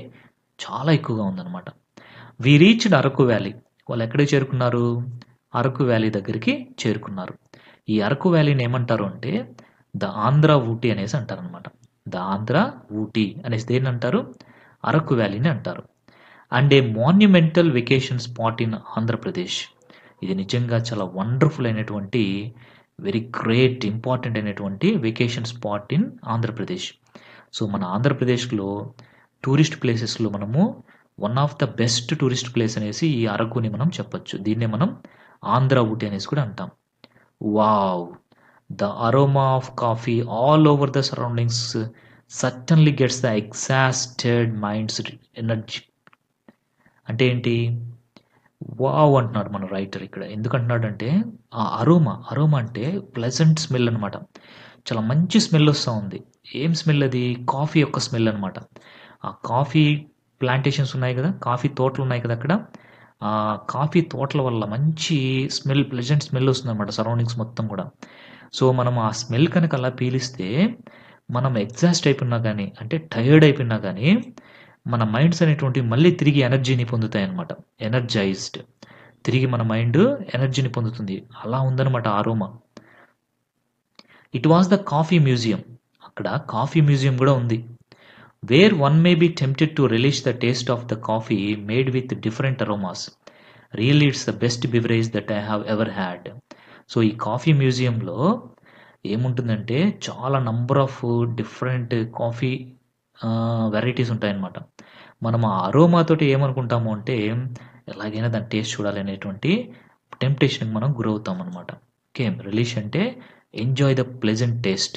చాలా ఎక్కువగా ఉందన్నమాట. We reached Araku valley. వాళ్ళు ఎక్కడికి చేరుకున్నారు? అరకు వ్యాలీ దగ్గరికి చేరుకున్నారు. ఈ అరకు వ్యాలీని ఏమంటారు అంటే ద ఆంధ్ర ఊటీ అనేసి అంటారు అనమాట. ద ఆంధ్ర ఊటీ అనేసి దేన్ని అంటారు? అరకు వ్యాలీని అంటారు. And A monumental vacation spot in Andhra Pradesh. ఇది నిజంగా చాలా వండర్ఫుల్ అయినటువంటి, వెరీ గ్రేట్ ఇంపార్టెంట్ అయినటువంటి vacation spot in Andhra Pradesh. So మన ఆంధ్రప్రదేశ్లో టూరిస్ట్ ప్లేసెస్లో మనము one of the best tourist place అనేసి ఈ అరకుని మనం చెప్పొచ్చు. దీన్నే మనం ఆంధ్ర ఊటీ అనేసి కూడా అంటాం. Wow! The aroma of coffee all over the surroundings certainly gets the exhausted minds energy. అంటే ఏంటి? వావ్! అంటున్నాడు మన రైటర్ ఇక్కడ. ఎందుకంటున్నాడంటే ఆ అరోమా అంటే ప్లెజెంట్ స్మెల్ అనమాట. చాలా మంచి స్మెల్ వస్తా ఉంది. ఏం స్మెల్ అది? కాఫీ యొక్క స్మెల్ అనమాట. ఆ కాఫీ ప్లాంటేషన్స్ ఉన్నాయి గదా! కాఫీ తోటలున్నాయి కదా అక్కడ. ఆ కాఫీ తోటల వల్ల మంచి స్మెల్, ప్లెజెంట్ స్మెల్ వస్తుందనమాట సరౌండింగ్స్ మొత్తం గూడా. సో, మనం ఆ స్మెల్ కనుక అలా పీలిస్తే మనం ఎగ్జాస్ట్ అయిపోయినా గానీ, అంటే టైర్డ్ అయిపోయినా గానీ, మన మైండ్స్ అనేటువంటివి మళ్ళీ తిరిగి ఎనర్జీని పొందుతాయన్నమాట. ఎనర్జైజ్డ్. తిరిగి మన మైండ్ ఎనర్జీని పొందుతుంది. అలా ఉందన్నమాట aroma. It was the coffee museum. అక్కడ కాఫీ మ్యూజియం గూడా ఉంది. Where one may be tempted to release the taste of the coffee made with different aromas. Really it's the best beverage that I have ever had. So, ఈ coffee మ్యూజియంలో ఏముంటుందంటే చాలా number of different coffee varieties ఉంటాయన్నమాట. మనం ఆ aroma తోటి ఏమనుకుంటాము అంటే ఎలాగైనా దాని టేస్ట్ చూడాలి అనేటువంటి టెంప్టేషన్‌కి మనం గురవుతామన్నమాట. ఓకే. రిలీష్ అంటే ఎంజాయ్ ద ప్లెజెంట్ టేస్ట్.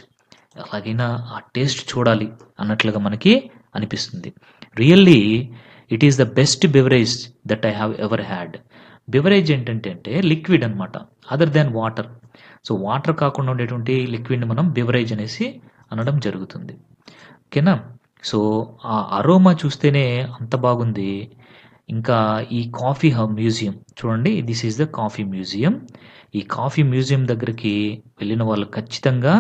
ఎలాగైనా ఆ టేస్ట్ చూడాలి అన్నట్లుగా మనకి అనిపిస్తుంది. Really it is the best beverage that I have ever had. Beverage ఏంటంటే లిక్విడ్ అనమాట. Other than water. So, water కాకుండా ఉండేటువంటి లిక్విడ్‌ని మనం బెవరేజ్ అనేసి అనడం జరుగుతుంది. ఓకేనా? సో, ఆ అరోమా చూస్తేనే అంత బాగుంది. ఇంకా ఈ కాఫీ మ్యూజియం చూడండి. This is the coffee museum. ఈ కాఫీ మ్యూజియం దగ్గరికి వెళ్ళిన వాళ్ళు ఖచ్చితంగా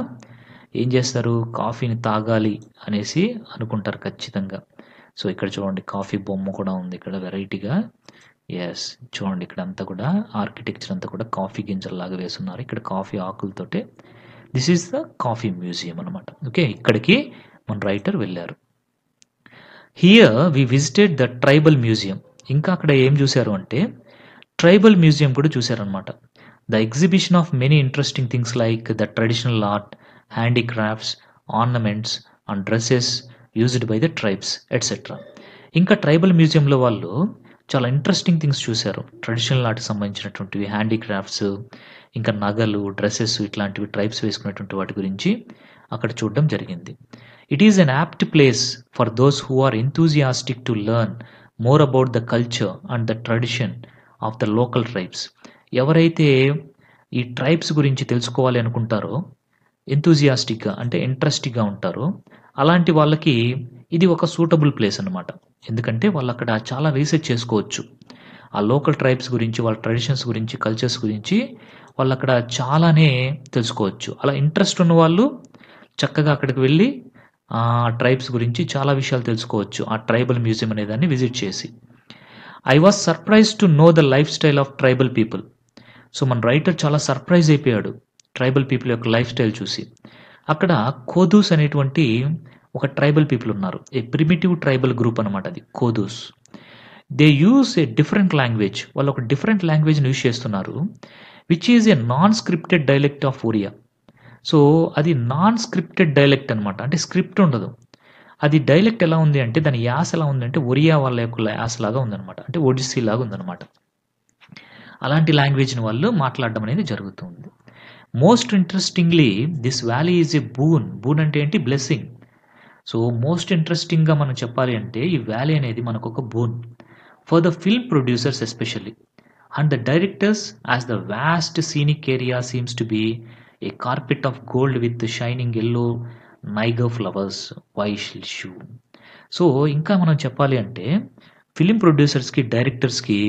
ఏం చేస్తారు? కాఫీని తాగాలి అనేసి అనుకుంటారు ఖచ్చితంగా. సో, ఇక్కడ చూడండి కాఫీ బొమ్మ కూడా ఉంది ఇక్కడ వెరైటీగా. యెస్. చూడండి ఇక్కడంతా కూడా ఆర్కిటెక్చర్ అంతా కూడా కాఫీ గింజల్లాగా వేసున్నారు. ఇక్కడ కాఫీ ఆకులతోటే this is the coffee museum అనమాట. ఓకే. ఇక్కడికి మన రైటర్ వెళ్లారు. Here we visited the tribal museum. ఇంకా అక్కడ ఏం చూసారు అంటే ట్రైబల్ మ్యూజియం కూడా చూసారనమాట. The exhibition of many interesting things like the traditional art, handicrafts, ornaments and dresses used by the tribes etcetera. ఇంకా ట్రైబల్ మ్యూజియంలో వాళ్ళు చాలా ఇంట్రెస్టింగ్ థింగ్స్ చూశారు. ట్రెడిషనల్ ఆర్ట్‌కి సంబంధించినటువంటివి, హ్యాండీక్రాఫ్ట్స్, ఇంకా నగలు, డ్రెసెస్ ఇట్లాంటివి ట్రైబ్స్ వేసుకునేటువంటి వాటి గురించి అక్కడ చూడడం జరిగింది. It is an apt place for those who are enthusiastic to learn more about the culture and the tradition of the local tribes. ఎవరైతే ఈ ట్రైబ్స్ గురించి తెలుసుకోవాలి అనుకుంటారో, ఎంథూసియాస్టిక్‌గా అంటే ఇంట్రెస్టింగ్‌గా ఉంటారో, అలాంటి వాళ్ళకి ఇది ఒక సూటబుల్ ప్లేస్ అన్నమాట. ఎందుకంటే వాళ్ళక్కడ చాలా రీసెర్చ్ చేసుకోవచ్చు. ఆ లోకల్ ట్రైబ్స్ గురించి, వాళ్ళ ట్రెడిషన్స్ గురించి, కల్చర్స్ గురించి వాళ్ళక్కడ చాలానే తెలుసుకోవచ్చు. అలా ఇంట్రెస్ట్ ఉన్నవాళ్ళు చక్కగా అక్కడికి వెళ్ళి ట్రైబ్స్ గురించి చాలా విషయాలు తెలుసుకోవచ్చు. ఆ ట్రైబల్ మ్యూజియం అనే దాన్ని విజిట్ చేసి. I was surprised to know the life style of tribal people. So, మన రైటర్ చాలా సర్ప్రైజ్ అయిపోయాడు ట్రైబల్ పీపుల్ యొక్క లైఫ్ స్టైల్ చూసి. అక్కడ కోదూస్ అనేటువంటి ఒక ట్రైబల్ పీపుల్ ఉన్నారు. ఏ ప్రిమిటివ్ ట్రైబల్ గ్రూప్ అనమాట అది Kodus. They use a different language. వాళ్ళు ఒక డిఫరెంట్ లాంగ్వేజ్‌ని యూజ్ చేస్తున్నారు. Which is a non scripted dialect of Oriya. So, అది నాన్ స్క్రిప్టెడ్ డైలెక్ట్ అనమాట. అంటే స్క్రిప్ట్ ఉండదు. అది డైలెక్ట్ ఎలా ఉంది అంటే దాని యాస ఎలా ఉందంటే ఒరియా వాళ్ళ యొక్క యాసలాగా ఉందనమాట. అంటే ఒడిస్సీ లాగా ఉందనమాట. అలాంటి లాంగ్వేజ్‌ని వాళ్ళు మాట్లాడడం అనేది జరుగుతుంది. Most interestingly this valley is a boon. Boon అంటే ఏంటి? బ్లెస్సింగ్. సో, మోస్ట్ ఇంట్రెస్టింగ్‌గా మనం చెప్పాలి అంటే ఈ వ్యాలీ అనేది మనకొక boon. For the film producers especially and the directors as the vast scenic area seems to be a carpet of gold with shining yellow niger flowers white shoe. So, ఇంకా మనం చెప్పాలి అంటే ఫిల్మ్ ప్రొడ్యూసర్స్‌కి, డైరెక్టర్స్‌కి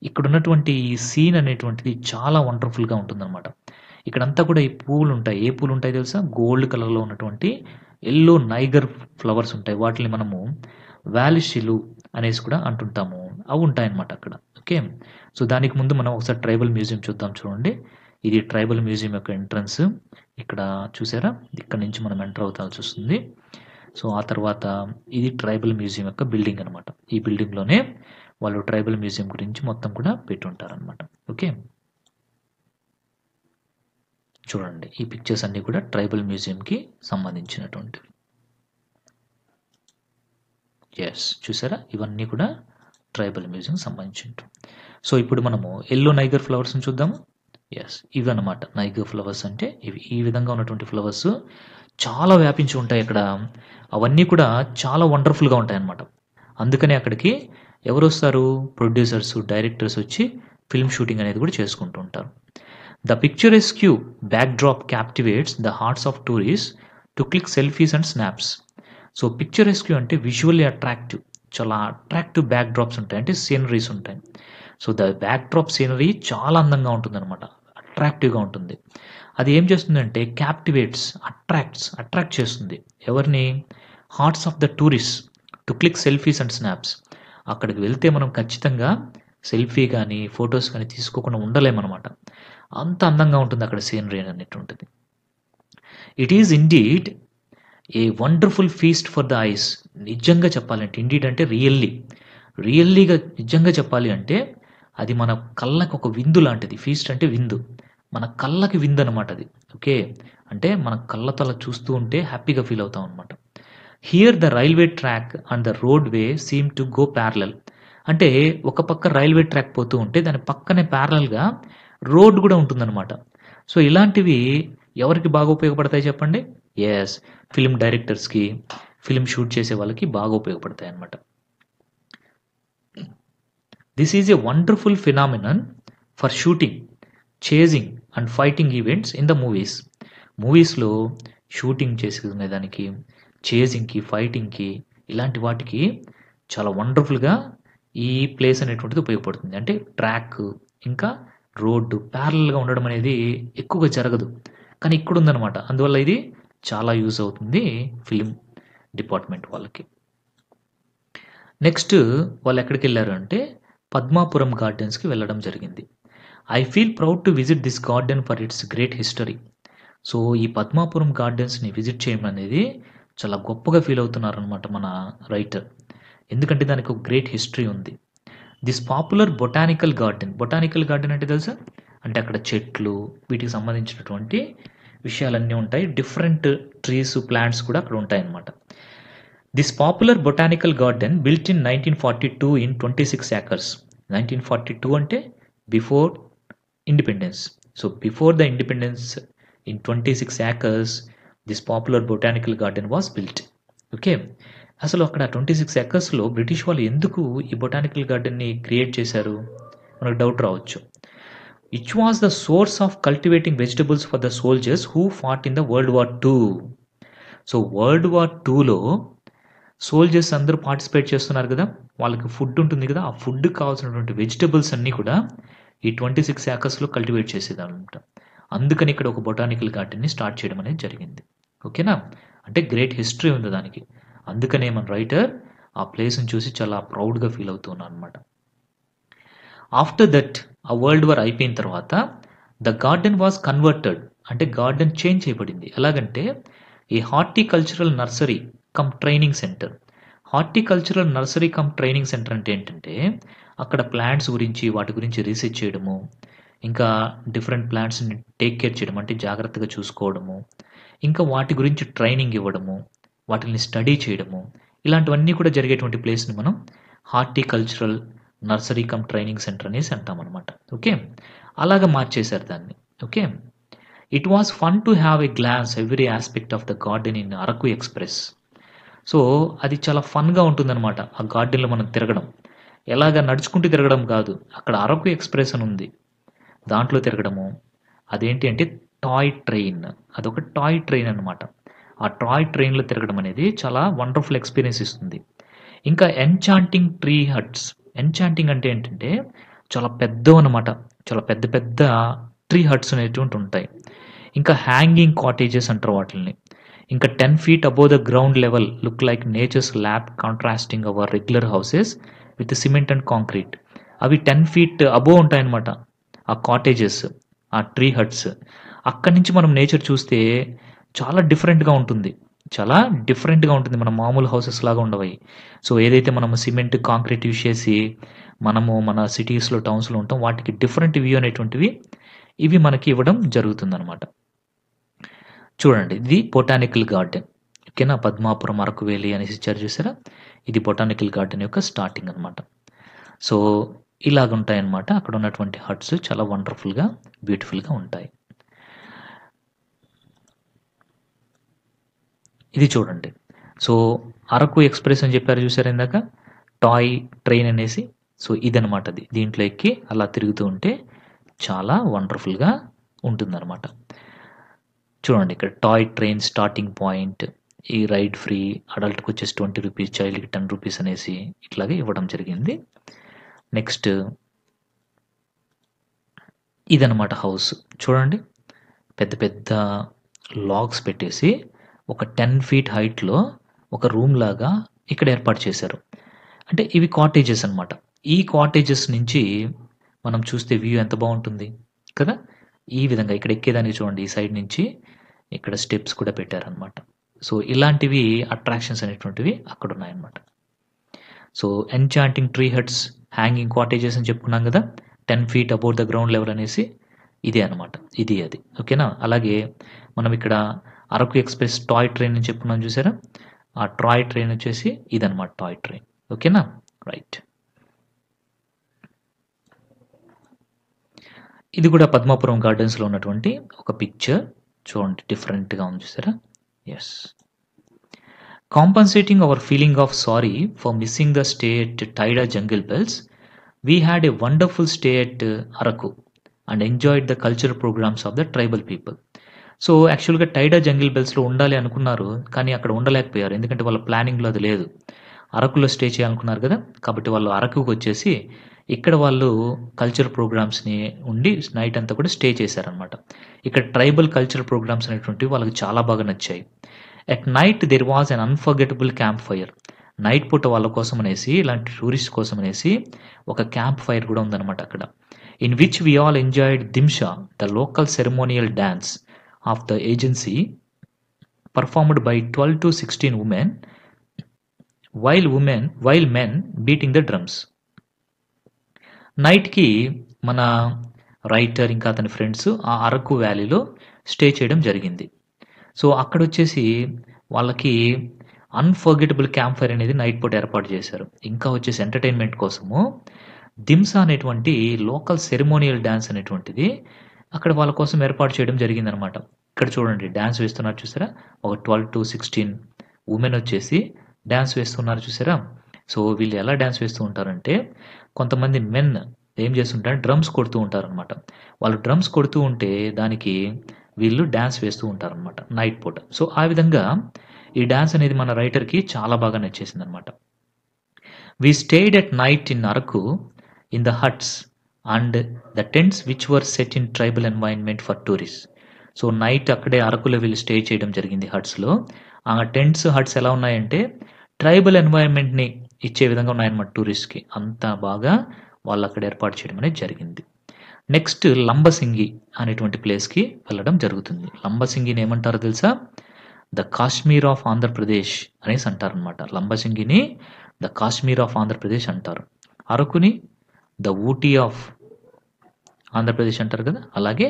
ఇక్కడున్నటువంటి ఈ scene అనేటువంటిది చాలా వండర్‌ఫుల్‌గా ఉంటుందనమాట. ఇక్కడంతా కూడా ఈ పువ్వులుంటాయి. ఏ పూలుంటాయి తెలుసా? గోల్డ్ కలర్‌లో ఉన్నటువంటి యెల్లో నైగర్ ఫ్లవర్స్ ఉంటాయి. వాటిని మనము వాలిషిలు అనేసి కూడా అంటుంటాము. అవి ఉంటాయన్నమాట అక్కడ. ఓకే. సో, దానికి ముందు మనం ఒకసారి ట్రైబల్ మ్యూజియం చూద్దాం చూడండి. ఇది ట్రైబల్ మ్యూజియం యొక్క ఎంట్రన్స్. ఇక్కడ చూసారా? ఇక్కడి నుంచి మనం ఎంటర్ అవుతాల్సొస్తుంది. సో, ఆ తర్వాత ఇది ట్రైబల్ మ్యూజియం యొక్క బిల్డింగ్ అనమాట. ఈ బిల్డింగ్‌లోనే వాళ్ళు ట్రైబల్ మ్యూజియం గురించి మొత్తం కూడా పెట్టుంటారనమాట. ఓకే. చూడండి ఈ పిక్చర్స్ అన్నీ కూడా ట్రైబల్ మ్యూజియంకి సంబంధించినటువంటివి. యెస్. చూసారా? ఇవన్నీ కూడా ట్రైబల్ మ్యూజియం సంబంధించి. సో ఇప్పుడు మనము ఎల్లో నైగర్ ఫ్లవర్స్ని చూద్దాము. ఎస్, ఇవి అన్నమాట నైగర్ ఫ్లవర్స్ అంటే ఇవి. ఈ విధంగా ఉన్నటువంటి ఫ్లవర్స్ చాలా వ్యాపించి ఉంటాయి అక్కడ. అవన్నీ కూడా చాలా వండర్ఫుల్గా ఉంటాయి అన్నమాట. అందుకని అక్కడికి ఎవరు వస్తారు? ప్రొడ్యూసర్స్, డైరెక్టర్స్ వచ్చి ఫిల్మ్ షూటింగ్ అనేది కూడా చేసుకుంటూ ఉంటారు. The picturesque backdrop captivates the hearts of tourist to click selfies and snaps. So picturesque అంటే విజువల్లీ అట్రాక్టివ్, చాలా అట్రాక్టివ్ బ్యాక్ డ్రాప్స్ ఉంటాయి, అంటే సీనరీస్ ఉంటాయి. So the backdrop scenery చాలా అందంగా ఉంటుంది అనమాట, అట్రాక్టివ్గా ఉంటుంది. అది ఏం చేస్తుందంటే క్యాప్టివేట్స్, అట్రాక్ట్ చేస్తుంది ఎవరిని? Hearts of the tourist to click selfies and snaps. అక్కడికి వెళ్తే మనం ఖచ్చితంగా సెల్ఫీ కానీ ఫొటోస్ కానీ తీసుకోకుండా ఉండలేమన్నమాట, అంత అందంగా ఉంటుంది అక్కడ సీనరీ అనేది ఉంటుంది. It is indeed a wonderful feast for the ice. నిజంగా చెప్పాలంటే, ఇండీడ్ అంటే రియల్లీగా నిజంగా చెప్పాలి అంటే అది మన కళ్ళకు ఒక విందు లాంటిది. ఫీస్ట్ అంటే విందు, మన కళ్ళకి విందు అనమాట అది. ఓకే, అంటే మన కళ్ళతో అలా చూస్తూ ఉంటే హ్యాపీగా ఫీల్ అవుతాం అనమాట. Here the railway track and the road way seem to go parallel. అంటే ఒక పక్క రైల్వే ట్రాక్ పోతూ ఉంటే దాని పక్కనే ప్యారలల్గా రోడ్ కూడా ఉంటుందన్నమాట. సో ఇలాంటివి ఎవరికి బాగా ఉపయోగపడతాయి చెప్పండి? ఎస్, ఫిల్మ్ డైరెక్టర్స్కి, ఫిల్మ్ షూట్ చేసే వాళ్ళకి బాగా ఉపయోగపడతాయి అన్నమాట. This is a wonderful phenomenon for shooting, chasing and fighting events in the movies. మూవీస్లో షూటింగ్ చేసుకునేదానికి, చేజింగ్కి, ఫైటింగ్కి, ఇలాంటి వాటికి చాలా వండర్ఫుల్గా ఈ ప్లేస్ అనేటువంటిది ఉపయోగపడుతుంది. అంటే ట్రాక్ ఇంకా రోడ్డు ప్యారలల్గా ఉండడం అనేది ఎక్కువగా జరగదు, కానీ ఇక్కడ ఉందన్నమాట. అందువల్ల ఇది చాలా యూజ్ అవుతుంది ఫిలిం డిపార్ట్మెంట్ వాళ్ళకి. నెక్స్ట్ వాళ్ళు ఎక్కడికి వెళ్ళారు అంటే పద్మాపురం గార్డెన్స్కి వెళ్ళడం జరిగింది. I feel proud to visit this garden for it's great history. So ఈ పద్మాపురం గార్డెన్స్ని విజిట్ చేయడం అనేది చాలా గొప్పగా ఫీల్ అవుతున్నారు అనమాట మన రైటర్, ఎందుకంటే దానికి ఒక గ్రేట్ హిస్టరీ ఉంది. దిస్ పాపులర్ బొటానికల్ గార్డెన్ అంటే తెలుసా? అంటే అక్కడ చెట్లు, వీటికి సంబంధించినటువంటి విషయాలన్నీ ఉంటాయి. డిఫరెంట్ ట్రీస్, ప్లాంట్స్ కూడా అక్కడ ఉంటాయి అన్నమాట. This popular botanical garden built in 1942 in 26 acres. 1942 అంటే before independence. So before the independence in 26 acres this popular botanical garden was built. Okay, అసలు అక్కడ 26 acresలో బ్రిటిష్ వాళ్ళు ఎందుకు ఈ బొటానికల్ గార్డెన్ని క్రియేట్ చేశారు మనకు డౌట్ రావచ్చు. Which was the source of cultivating vegetables for the soldiers who fought in the World War II. So World War IIలో soldiers అందరూ పార్టిసిపేట్ చేస్తున్నారు కదా, వాళ్ళకి ఫుడ్ ఉంటుంది కదా, ఆ ఫుడ్ కావాల్సినటువంటి వెజిటబుల్స్ అన్నీ కూడా ఈ 26 acresలో కల్టివేట్ చేసేదన్నమాట. అందుకని ఇక్కడ ఒక బొటానికల్ గార్డెన్ని స్టార్ట్ చేయడం అనేది జరిగింది. ఓకేనా, అంటే గ్రేట్ హిస్టరీ ఉంది దానికి. అందుకనే మన రైటర్ ఆ ప్లేస్ని చూసి చాలా ప్రౌడ్గా ఫీల్ అవుతున్నాను అనమాట. ఆఫ్టర్ దట్, ఆ వరల్డ్ వార్ అయిపోయిన తర్వాత ద గార్డెన్ వాజ్ కన్వర్టెడ్, అంటే గార్డెన్ చేంజ్ చేయబడింది. ఎలాగంటే ఈ horticultural nursery cum training centre. Horticultural nursery cum training centre అంటే ఏంటంటే అక్కడ ప్లాంట్స్ గురించి, వాటి గురించి రీసెర్చ్ చేయడము, ఇంకా డిఫరెంట్ ప్లాంట్స్ని టేక్ కేర్ చేయడం, అంటే జాగ్రత్తగా చూసుకోవడము, ఇంకా వాటి గురించి ట్రైనింగ్ ఇవ్వడము, వాటిని స్టడీ చేయడము, ఇలాంటివన్నీ కూడా జరిగేటువంటి ప్లేస్ని మనం horticultural nursery cum training centre అనేసి అంటాం అనమాట. ఓకే, అలాగా మార్చేశారు దాన్ని. Okay, it was fun to have a glance every aspect of the garden in Araku express. So అది చాలా ఫన్గా ఉంటుందన్నమాట ఆ గార్డెన్లో మనం తిరగడం. ఎలాగా నడుచుకుంటూ తిరగడం కాదు, అక్కడ అరకు ఎక్స్ప్రెస్ అని ఉంది, దాంట్లో తిరగడము. అదేంటి అంటే టాయ్ ట్రైన్, అదొక టాయ్ ట్రైన్ అనమాట. ఆ టాయ్ ట్రైన్లో తిరగడం అనేది చాలా వండర్ఫుల్ ఎక్స్పీరియన్స్ ఇస్తుంది. ఇంకా ఎన్చాంటింగ్ ట్రీ హట్స్. ఎన్చాంటింగ్ అంటే ఏంటంటే చాలా పెద్దవి అనమాట, చాలా పెద్ద పెద్ద ట్రీ హట్స్ అనేటువంటి ఉంటాయి. ఇంకా హ్యాంగింగ్ కాటేజెస్ అంటారు వాటిని. ఇంకా 10 feet above the ground level look like nature's lab contrasting our regular houses with cement and concrete. అవి 10 feet అబోవ్ ఉంటాయన్నమాట ఆ కాటేజెస్, ఆ ట్రీ హట్స్. అక్కడి నుంచి మనం నేచర్ చూస్తే చాలా డిఫరెంట్గా ఉంటుంది, చాలా డిఫరెంట్గా ఉంటుంది, మన మామూలు హౌసెస్ లాగా ఉండవు. సో ఏదైతే మనము సిమెంట్ కాంక్రీట్ యూజ్ చేసి మనము మన సిటీస్లో, టౌన్స్లో ఉంటాం, వాటికి డిఫరెంట్ వ్యూ అనేటువంటివి ఇవి మనకి ఇవ్వడం జరుగుతుందన్నమాట. చూడండి, ఇది బొటానికల్ గార్డెన్. ఓకేనా, పద్మాపురం అరకు వ్యాలీ అనేసి ఇచ్చారు చూసారా, ఇది బొటానికల్ గార్డెన్ యొక్క స్టార్టింగ్ అనమాట. సో ఇలాగుంటాయన్నమాట. అక్కడ ఉన్నటువంటి హట్స్ చాలా వండర్ఫుల్‌గా, బ్యూటిఫుల్‌గా ఉంటాయి. ఇది చూడండి. సో అరకు ఎక్స్‌ప్రెస్ అని చెప్పారు చూసారా ఇందాక? టాయ్ ట్రైన్ అనేసి. సో ఇదనమాట అది. దీంట్లో ఎక్కి అలా తిరుగుతూ ఉంటే చాలా వండర్ఫుల్‌గా ఉంటుందనమాట. చూడండి ఇక్కడ టాయ్ ట్రైన్ స్టార్టింగ్ పాయింట్, ఈ రైడ్ ఫ్రీ, అడల్ట్‌కి వచ్చేసి ₹20, చైల్డ్‌కి ₹10 అనేసి ఇట్లాగే ఇవ్వడం జరిగింది. నెక్స్ట్ ఇదనమాట హౌస్. చూడండి పెద్ద పెద్ద లాగ్స్ పెట్టేసి ఒక 10 ఫీట్ హైట్‌లో ఒక రూమ్ లాగా ఇక్కడ ఏర్పాటు చేశారు. అంటే ఇవి కాటేజెస్ అనమాట. ఈ కాటేజెస్ నుంచి మనం చూస్తే వ్యూ ఎంత బావుంటుంది కదా! ఈ విధంగా ఇక్కడ ఎక్కేదానికి చూడండి ఈ సైడ్ నుంచి ఇక్కడ స్టెప్స్ కూడా పెట్టారనమాట. సో ఇలాంటివి అట్రాక్షన్స్ అనేటువంటివి అక్కడున్నాయన్నమాట. So enchanting tree huts, hanging cottages అని చెప్పుకున్నాం కదా! 10 feet above the ground level అనేసి ఇదే అనమాట. ఇది అది. ఓకేనా? అలాగే మనం ఇక్కడ అరకు ఎక్స్‌ప్రెస్ టాయ్ ట్రైన్ అని చెప్పుకున్నాం చూసారా? ఆ టాయ్ ట్రైన్ వచ్చేసి ఇదనమాట టాయ్ ట్రైన్. ఓకేనా? రైట్. ఇది కూడా పద్మాపురం గార్డెన్స్‌లో ఉన్నటువంటి ఒక పిక్చర్. చూడండి డిఫరెంట్‌గా ఉంది చూసారా? Yes. Compensating our feeling of sorry for missing the stay at Taida Jungle Bells, we had a wonderful stay at Araku and enjoyed the cultural programs of the tribal people. So యాక్చువల్‌గా Tyda jungle బెల్స్‌లో ఉండాలి అనుకున్నారు. కానీ అక్కడ ఉండలేకపోయారు. ఎందుకంటే వాళ్ళ ప్లానింగ్‌లో అది లేదు. అరకులో స్టే చేయాలనుకున్నారు కదా! కాబట్టి వాళ్ళు అరకుకొచ్చేసి ఇక్కడ వాళ్ళు కల్చరల్ ప్రోగ్రామ్స్‌ని ఉండి నైట్ అంతా కూడా స్టే చేశారనమాట. ఇక్కడ ట్రైబల్ కల్చరల్ ప్రోగ్రామ్స్ అనేటువంటివి వాళ్ళకి చాలా బాగా నచ్చాయి. At night there was an unforgettable camp fire. నైట్ పూట వాళ్ళ కోసం అనేసి ఇలాంటి టూరిస్ట్ కోసం అనేసి ఒక క్యాంప్ ఫైర్ కూడా ఉందన్నమాట అక్కడ. In which we all enjoyed Dhimsa, the local ceremonial dance of the agency performed by 12 to 16 women while men beating the drums. నైట్‌కి మన రైటర్ ఇంకా అతని ఫ్రెండ్స్ ఆ అరకు వ్యాలీలో స్టే చేయడం జరిగింది. సో అక్కడొచ్చేసి వాళ్ళకి అన్‌ఫర్గెటబుల్ క్యాంప్ ఫైర్ అనేది నైట్ పూట ఏర్పాటు చేశారు. ఇంకా వచ్చేసి ఎంటర్‌టైన్‌మెంట్ కోసము దింసా అనేటువంటి లోకల్ సెరమోనియల్ డాన్స్ అనేటువంటిది అక్కడ వాళ్ళ కోసం ఏర్పాటు చేయడం జరిగిందనమాట. ఇక్కడ చూడండి డాన్స్ వేస్తున్నారు చూసారా? ఒక 12 to 16 వుమెన్ వచ్చేసి డాన్స్ వేస్తున్నారు చూసారా? సో వీళ్ళు ఎలా డాన్స్ వేస్తూ ఉంటారంటే కొంతమంది మెన్ ఏం చేస్తుంటారు డ్రమ్స్ కొడుతూ ఉంటారనమాట. వాళ్ళు డ్రమ్స్ కొడుతూ ఉంటే దానికి వీళ్ళు డాన్స్ వేస్తూ ఉంటారనమాట నైట్ పూట. సో ఆ విధంగా ఈ డాన్స్ అనేది మన రైటర్‌కి చాలా బాగా నచ్చేసిందనమాట. We stayed at night in Araku in the huts and the tents which were set in tribal environment for tourist. So night అక్కడే అరకులో వీళ్ళు స్టే చేయడం జరిగింది హట్స్‌లో. ఆ టెంట్స్, హట్స్ ఎలా ఉన్నాయంటే ట్రైబల్ ఎన్వైరన్మెంట్‌ని ఇచ్చే విధంగా ఉన్నాయన్నమాట టూరిస్ట్‌కి. అంత బాగా వాళ్ళు అక్కడ ఏర్పాటు చేయడం అనేది జరిగింది. నెక్స్ట్ లంబసింగి అనేటువంటి ప్లేస్‌కి వెళ్ళడం జరుగుతుంది. లంబసింగిని ఏమంటారో తెలుసా? ద కాశ్మీర్ ఆఫ్ ఆంధ్రప్రదేశ్ అనేసి అంటారనమాట. లంబసింగిని ద కాశ్మీర్ ఆఫ్ ఆంధ్రప్రదేశ్ అంటారు. అరకుని ద ఊటీ ఆఫ్ ఆంధ్రప్రదేశ్ అంటారు కదా! అలాగే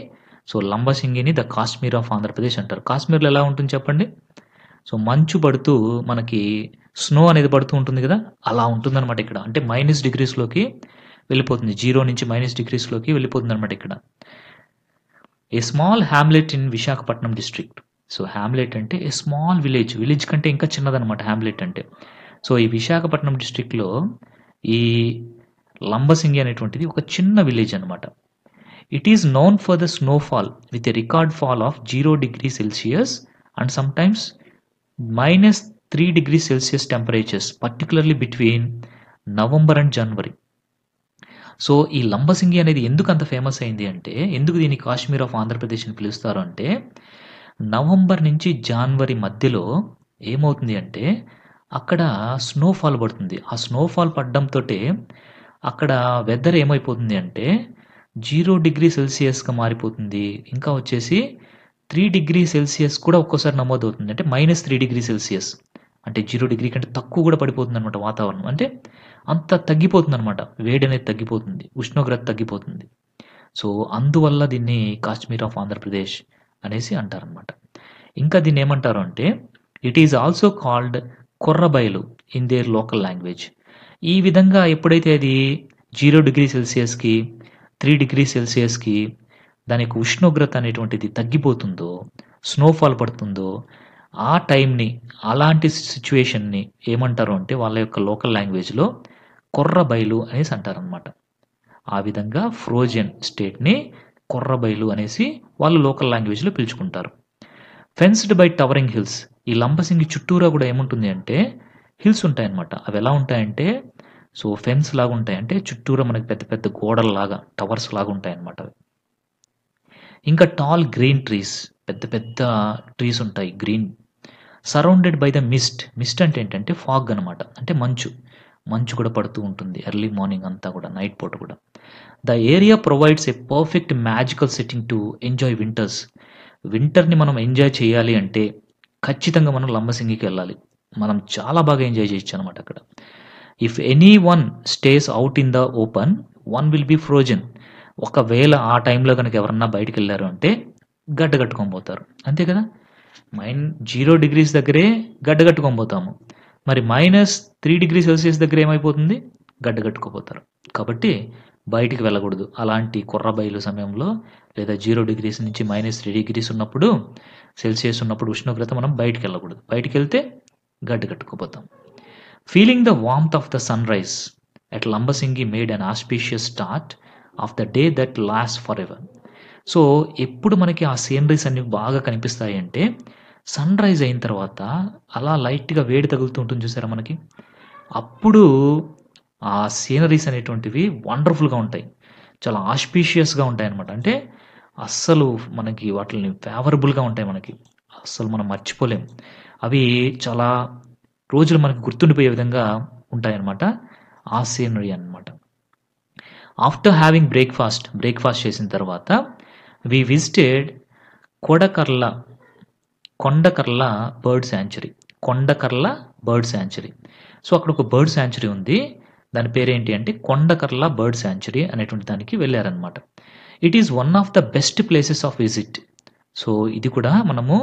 సో లంబసింగిని ద కాశ్మీర్ ఆఫ్ ఆంధ్రప్రదేశ్ అంటారు. కాశ్మీర్‌లో ఎలా ఉంటుంది చెప్పండి? సో మంచు పడుతూ మనకి స్నో అనేది పడుతూ ఉంటుంది కదా! అలా ఉంటుందనమాట ఇక్కడ. అంటే -డిగ్రీస్‌లోకి వెళ్ళిపోతుంది. 0 నుంచి -డిగ్రీస్‌లోకి వెళ్ళిపోతుందనమాట ఇక్కడ. A small Hamlet in Visakhapatnam district. So Hamlet అంటే ఏ స్మాల్ విలేజ్. విలేజ్ కంటే ఇంకా చిన్నదనమాట హామ్లెట్ అంటే. సో ఈ విశాఖపట్నం డిస్ట్రిక్ట్‌లో ఈ లంబసింగి అనేటువంటిది ఒక చిన్న విలేజ్ అనమాట. It is known for the snowfall with a record fall of 0°C and sometimes -3°C temperatures particularly between November and January. So ఈ లంబసింగి అనేది ఎందుకు అంత ఫేమస్ అయింది అంటే, ఎందుకు దీన్ని కాశ్మీర్ ఆఫ్ ఆంధ్రప్రదేశ్ అని పిలుస్తారు అంటే, నవంబర్ నుంచి జనవరి మధ్యలో ఏమవుతుంది అంటే అక్కడ స్నోఫాల్ పడుతుంది. ఆ స్నోఫాల్ పడడంతోటే అక్కడ వెదర్ ఏమైపోతుంది అంటే 0°C మారిపోతుంది. ఇంకా వచ్చేసి 3°C కూడా ఒక్కోసారి నమోదవుతుంది. అంటే -3°C అంటే 0° కంటే తక్కువ కూడా పడిపోతుందనమాట వాతావరణం. అంటే అంత తగ్గిపోతుందనమాట. వేడి అనేది తగ్గిపోతుంది. ఉష్ణోగ్రత తగ్గిపోతుంది. సో అందువల్ల దీన్ని కాశ్మీర్ ఆఫ్ ఆంధ్రప్రదేశ్ అనేసి అంటారనమాట. ఇంకా దీన్ని ఏమంటారు అంటే it is also called Korrabayalu in their local language. ఈ విధంగా ఎప్పుడైతే అది 0 డిగ్రీ సెల్సియస్‌కి, 3 డిగ్రీ సెల్సియస్‌కి దాని యొక్క ఉష్ణోగ్రత అనేటువంటిది తగ్గిపోతుందో, స్నోఫాల్ పడుతుందో, ఆ టైంని అలాంటి సిట్యుయేషన్‌ని ఏమంటారు అంటే వాళ్ళ యొక్క లోకల్ లాంగ్వేజ్‌లో కొర్రబయలు అనేసి అంటారనమాట. ఆ విధంగా ఫ్రోజెన్ స్టేట్‌ని కొర్రబయలు అనేసి వాళ్ళు లోకల్ లాంగ్వేజ్‌లో పిలుచుకుంటారు. Fenced by towering hills. ఈ లంబసింగి చుట్టూరా కూడా ఏముంటుంది అంటే హిల్స్ ఉంటాయన్నమాట. అవి ఎలా ఉంటాయంటే ఫెన్స్ లాగా ఉంటాయి. అంటే చుట్టూరా మనకి పెద్ద పెద్ద గోడల్లాగా, టవర్స్ లాగా ఉంటాయన్నమాట అవి. ఇంకా టాల్ గ్రీన్ ట్రీస్, పెద్ద పెద్ద ట్రీస్ ఉంటాయి green. Surrounded by the mist. Mist అంటే ఏంటంటే ఫాగ్ అనమాట. అంటే మంచు. మంచు కూడా పడుతూ ఉంటుంది ఎర్లీ మార్నింగ్ అంతా కూడా, నైట్ పూట కూడా. The area provides a perfect magical setting to enjoy winters. వింటర్‌ని మనం ఎంజాయ్ చేయాలి అంటే ఖచ్చితంగా మనం లంబసింగికి వెళ్ళాలి. మనం చాలా బాగా ఎంజాయ్ చేయొచ్చనమాట అక్కడ. If anyone stays out in the open, one will be frozen. ఒకవేళ ఆ టైంలో గనుక ఎవరన్నా బయటికెళ్లారు అంటే గడ్డ కట్టుకొని పోతారు. అంతే కదా! 0 డిగ్రీస్ దగ్గరే గడ్డ కట్టుకొని పోతాము. మరి -3 డిగ్రీ సెల్సియస్ దగ్గర ఏమైపోతుంది? గడ్డ కట్టుకుపోతారు. కాబట్టి బయటికి వెళ్ళకూడదు. అలాంటి కొర్రబయలు సమయంలో లేదా 0 డిగ్రీస్ నుంచి -3 డిగ్రీస్ ఉన్నప్పుడు, సెల్సియస్ ఉన్నప్పుడు ఉష్ణోగ్రత మనం బయటికెళ్ళకూడదు. బయటికెళ్తే గడ్డ కట్టుకుపోతాం. Feeling the warmth of the sunrise at Lambasingi made an auspicious start of the day that lasts forever. So, ఎప్పుడు మనకి ఆ సీనరీస్ అన్నీ బాగా కనిపిస్తాయి అంటే, సన్‌రైజ్ అయిన తర్వాత అలా లైట్‌గా వేడి తగులుతూ ఉంటుంది చూసారా మనకి? అప్పుడు ఆ సీనరీస్ అనేటువంటివి వండర్‌ఫుల్‌గా ఉంటాయి. చాలా ఆస్పీషియస్‌గా ఉంటాయన్నమాట. అంటే అస్సలు మనకి వాటిల్ని ఫేవరబుల్‌గా ఉంటాయి మనకి. అస్సలు మనం మర్చిపోలేం. అవి చాలా రోజులు మనకు గుర్తుండిపోయే విధంగా ఉంటాయన్నమాట. ఆ సీనరీ అన్నమాట. ఆఫ్టర్ హ్యావింగ్ బ్రేక్‌ఫాస్ట్ చేసిన తర్వాత we visited Kodakarla Kondakarla bird sanctuary. Kondakarla bird sanctuary. So, అక్కడ ఒక బర్డ్ శాంక్చురీ ఉంది. దాని పేరేంటి అంటే కొండకర్ల బర్డ్ శాంక్చురీ అనేటువంటి దానికి వెళ్లారన్నమాట. It is one of the best places of visit. So, ఇది కూడా మనము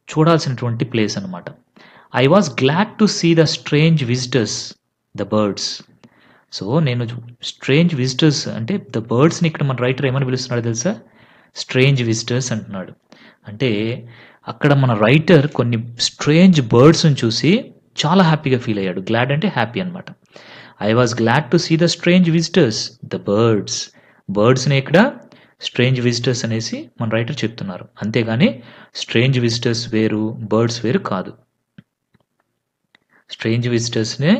చూడాల్సినటువంటి ప్లేస్ అన్నమాట. I was glad to see the strange visitors, the birds. So, నేను స్ట్రేంజ్ విజిటర్స్ అంటే ద బర్డ్స్‌ని ఇక్కడ మన రైటర్ ఏమని పిలుస్తున్నాడో తెలుసా? స్ట్రేంజ్ విజిటర్స్ అంటున్నాడు. అంటే అక్కడ మన రైటర్ కొన్ని స్ట్రేంజ్ బర్డ్స్‌ని చూసి చాలా హ్యాపీగా ఫీల్ అయ్యాడు. గ్లాడ్ అంటే హ్యాపీ అన్నమాట. I was glad to see the strange visitors, the birds. బర్డ్స్‌నే ఇక్కడ స్ట్రేంజ్ విజిటర్స్ అనేసి మన రైటర్ చెప్తున్నారు. అంతేగాని స్ట్రేంజ్ విజిటర్స్ వేరు, బర్డ్స్ వేరు కాదు. స్ట్రేంజ్ విజిటర్స్‌నే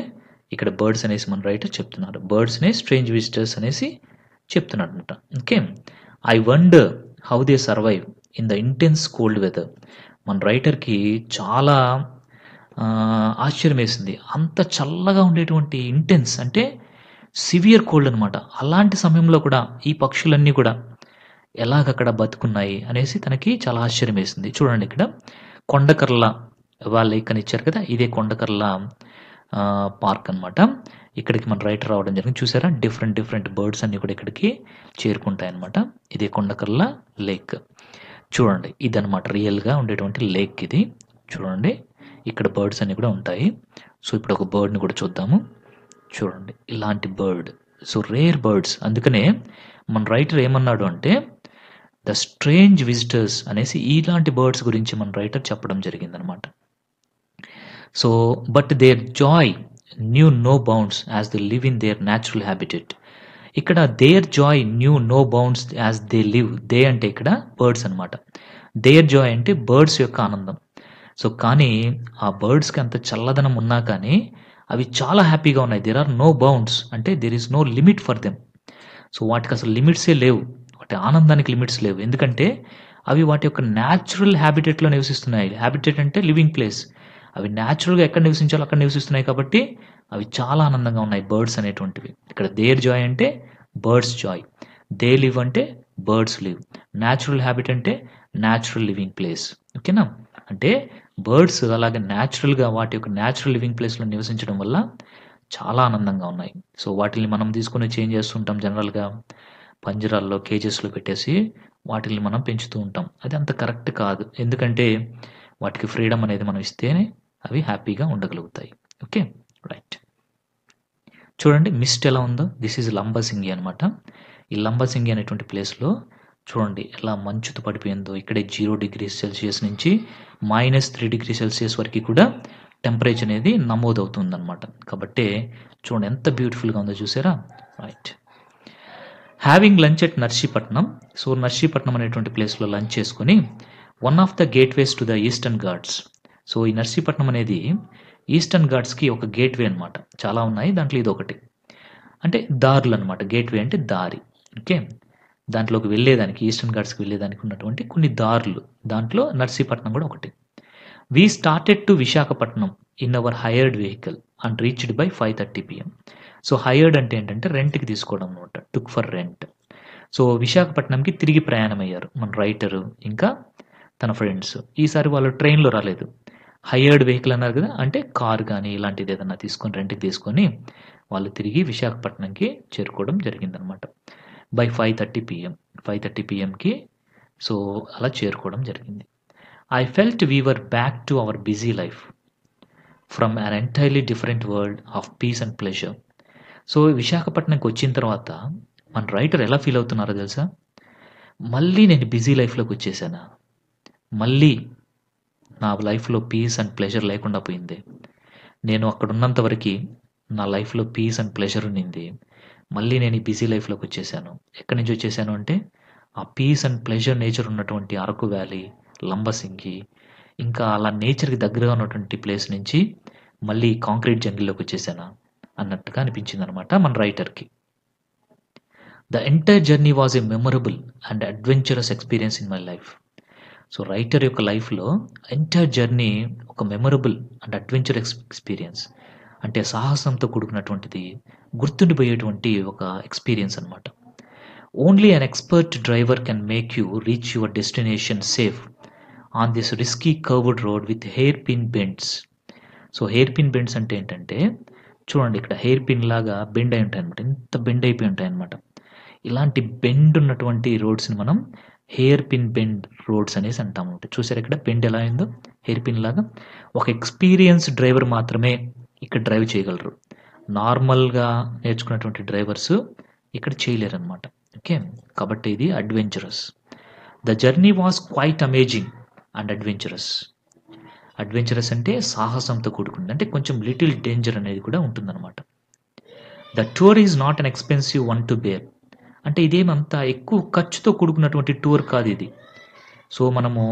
ఇక్కడ బర్డ్స్ అనేసి మన రైటర్ చెప్తున్నారు. బర్డ్స్‌నే స్ట్రేంజ్ విజిటర్స్ అనేసి చెప్తున్నాడన్నమాట. Okay. I wonder how they survive in the intense cold weather. మన రైటర్‌కి చాలా ఆశ్చర్యమేసింది. అంత చల్లగా ఉండేటువంటి ఇంటెన్స్ అంటే సివియర్ కోల్డ్ అనమాట. అలాంటి సమయంలో కూడా ఈ పక్షులన్నీ కూడా ఎలాగక్కడ బతుకున్నాయి అనేసి తనకి చాలా ఆశ్చర్యమేసింది. చూడండి ఇక్కడ కొండకర్ల వాళ్ళు ఇక్కనిచ్చారు కదా! ఇదే కొండకర్ల పార్క్ అనమాట. ఇక్కడికి మన రైటర్ రావడం జరిగింది. చూసారా? డిఫరెంట్ బర్డ్స్ అన్నీ కూడా ఇక్కడికి చేరుకుంటాయన్నమాట. ఇదే కొండకర్ల లేక్. చూడండి ఇదనమాట రియల్‌గా ఉండేటువంటి లేక్ ఇది. చూడండి ఇక్కడ బర్డ్స్ అన్నీ కూడా ఉంటాయి. సో, ఇప్పుడు ఒక బర్డ్‌ని కూడా చూద్దాము. చూడండి ఇలాంటి బర్డ్. So, rare birds. అందుకనే మన రైటర్ ఏమన్నాడు అంటే ద స్ట్రేంజ్ విజిటర్స్ అనేసి ఇలాంటి బర్డ్స్ గురించి మన రైటర్ చెప్పడం జరిగిందనమాట. So, but their joy knew no bounds as they live in their natural habitat. ఇక్కడ their joy knew no bounds as they live. They అంటే ఇక్కడ బర్డ్స్ అనమాట. దేర్ జాయ్ అంటే బర్డ్స్ యొక్క ఆనందం. సో, కానీ ఆ బర్డ్స్‌కి అంత చల్లదనం ఉన్నా కానీ అవి చాలా హ్యాపీగా ఉన్నాయి. దేర్ ఆర్ నో బౌండ్స్ అంటే there is no limit for them. So, వాటికి అసలు లిమిట్సే లేవు. వాటి ఆనందానికి లిమిట్స్ లేవు. ఎందుకంటే అవి వాటి యొక్క న్యాచురల్ హ్యాబిటేట్‌లో నివసిస్తున్నాయి. హ్యాబిటేట్ అంటే లివింగ్ ప్లేస్. అవి న్యాచురల్‌గా ఎక్కడ నివసించాలో అక్కడ నివసిస్తున్నాయి కాబట్టి అవి చాలా ఆనందంగా ఉన్నాయి బర్డ్స్ అనేటువంటివి. ఇక్కడ దేర్ జాయ్ అంటే బర్డ్స్ జాయ్. దే లివ్ అంటే బర్డ్స్ లివ్. న్యాచురల్ హ్యాబిట్ అంటే న్యాచురల్ లివింగ్ ప్లేస్. ఓకేనా? అంటే బర్డ్స్ అలాగే న్యాచురల్‌గా వాటి యొక్క న్యాచురల్ లివింగ్ ప్లేస్‌లో నివసించడం వల్ల చాలా ఆనందంగా ఉన్నాయి. సో, వాటిల్ని మనం తీసుకొని చేంజ్ చేస్తుంటాం జనరల్‌గా. పంజరాల్లో, కేజెస్‌లో పెట్టేసి వాటిల్ని మనం పెంచుతూ ఉంటాం. అది అంత కరెక్ట్ కాదు. ఎందుకంటే వాటికి ఫ్రీడమ్ అనేది మనం ఇస్తేనే అవి హ్యాపీగా ఉండగలుగుతాయి. ఓకే. రైట్. చూడండి మిస్ట్ ఎలా ఉందో. దిస్ ఈజ్ లంబసింగి అనమాట. ఈ లంబసింగి అనేటువంటి ప్లేస్‌లో చూడండి ఎలా మంచుతో పడిపోయిందో. ఇక్కడే 0°C నుంచి -3°C వరకు కూడా టెంపరేచర్ అనేది నమోదవుతుందనమాట. కాబట్టే చూడండి ఎంత బ్యూటిఫుల్‌గా ఉందో చూసారా? Right. Having lunch at Narsipatnam. So, Narsipatnam అనేటువంటి ప్లేస్‌లో లంచ్ చేసుకొని one of the gateways to the eastern Ghats. So, ఈ నర్సీపట్నం అనేది ఈస్టర్న్ ఘాట్స్‌కి ఒక గేట్‌వే అనమాట. చాలా ఉన్నాయి. దాంట్లో ఇదొకటి. అంటే దారులనమాట. గేట్‌వే అంటే దారి. ఓకే. దాంట్లోకి వెళ్ళేదానికి ఈస్టర్న్ ఘాట్స్‌కి వెళ్ళేదానికి ఉన్నటువంటి కొన్ని దారులు. దాంట్లో నర్సీపట్నం కూడా ఒకటి. We started to Visakhapatnam in our hired vehicle and reached by 5:30 PM. So, hired అంటే ఏంటంటే రెంట్‌కి తీసుకోవడం అనమాట. Took for rent. సో, విశాఖపట్నంకి తిరిగి ప్రయాణమయ్యారు మన రైటరు ఇంకా తన ఫ్రెండ్స్. ఈసారి వాళ్ళు ట్రైన్‌లో రాలేదు. హైర్డ్ వెహికల్ అన్నారు కదా! అంటే కార్ గాని ఇలాంటిది ఏదన్నా తీసుకొని రెంట్‌కి తీసుకొని వాళ్ళు తిరిగి విశాఖపట్నంకి చేరుకోవడం జరిగిందనమాట. By 5:30 PM. 5:30 PMకి సో, అలా చేరుకోవడం జరిగింది. I felt we were back to our busy life from an entirely different world of peace and pleasure. So, విశాఖపట్నంకి వచ్చిన తర్వాత మన రైటర్ ఎలా ఫీల్ అవుతున్నారో తెలుసా? మళ్ళీ నేను బిజీ లైఫ్‌లోకి వచ్చేసానా? మళ్ళీ నా లైఫ్‌లో పీస్ అండ్ ప్లెజర్ లేకుండా పోయింది. నేను అక్కడ ఉన్నంత వరకి నా లైఫ్‌లో పీస్ అండ్ ప్లెజర్ ఉన్నింది. మళ్ళీ నేను ఈ బిజీ లైఫ్‌లోకి వచ్చేసాను. ఎక్కడి నుంచి వచ్చేసాను అంటే, ఆ పీస్ అండ్ ప్లెజర్ నేచర్ ఉన్నటువంటి అరకు వ్యాలీ, లంబసింగి, ఇంకా అలా నేచర్‌కి దగ్గరగా ఉన్నటువంటి ప్లేస్ నుంచి మళ్ళీ కాంక్రీట్ జంగిల్‌లోకి వచ్చేసానా అన్నట్టుగా అనిపించిందనమాట మన రైటర్‌కి. The entire journey was a memorable and adventurous experience in my life. So, writer యొక్క లైఫ్‌లో ఎంటైర్ జర్నీ ఒక మెమరబుల్ అండ్ అడ్వెంచర్ ఎక్స్‌పీరియన్స్. అంటే సాహసంతో కూడుకున్నటువంటిది, గుర్తుండిపోయేటువంటి ఒక ఎక్స్‌పీరియన్స్ అనమాట. Only an expert driver can make you reach your destination safe on this risky curved road with hairpin bends. So, hairpin bends అంటే ఏంటంటే చూడండి ఇక్కడ హెయిర్ పిన్ లాగా బెండ్ అయి ఉంటాయన్నమాట. ఇంత బెండ్ అయిపోయి ఉంటాయన్నమాట. ఇలాంటి బెండ్ ఉన్నటువంటి రోడ్స్‌ని మనం హెయిర్ పిన్ బెండ్ రోడ్స్ అనేసి అంటాము. చూసారా ఇక్కడ బెండ్ ఎలా అయిందో హెయిర్ పిన్ లాగా. ఒక ఎక్స్‌పీరియన్స్‌డ్ డ్రైవర్ మాత్రమే ఇక్కడ డ్రైవ్ చేయగలరు. నార్మల్‌గా నేర్చుకున్నటువంటి డ్రైవర్స్ ఇక్కడ చేయలేరనమాట. ఓకే. కాబట్టి ఇది adventurous. The journey was quite amazing and adventurous. Adventurous అంటే సాహసంతో కూడుకుంది. అంటే కొంచెం లిటిల్ డేంజర్ అనేది కూడా ఉంటుందన్నమాట. The tour is not an expensive one to bear. అంటే ఇదేమంత ఎక్కువ ఖర్చుతో కూడుకున్నటువంటి టూర్ కాదు ఇది. సో, మనము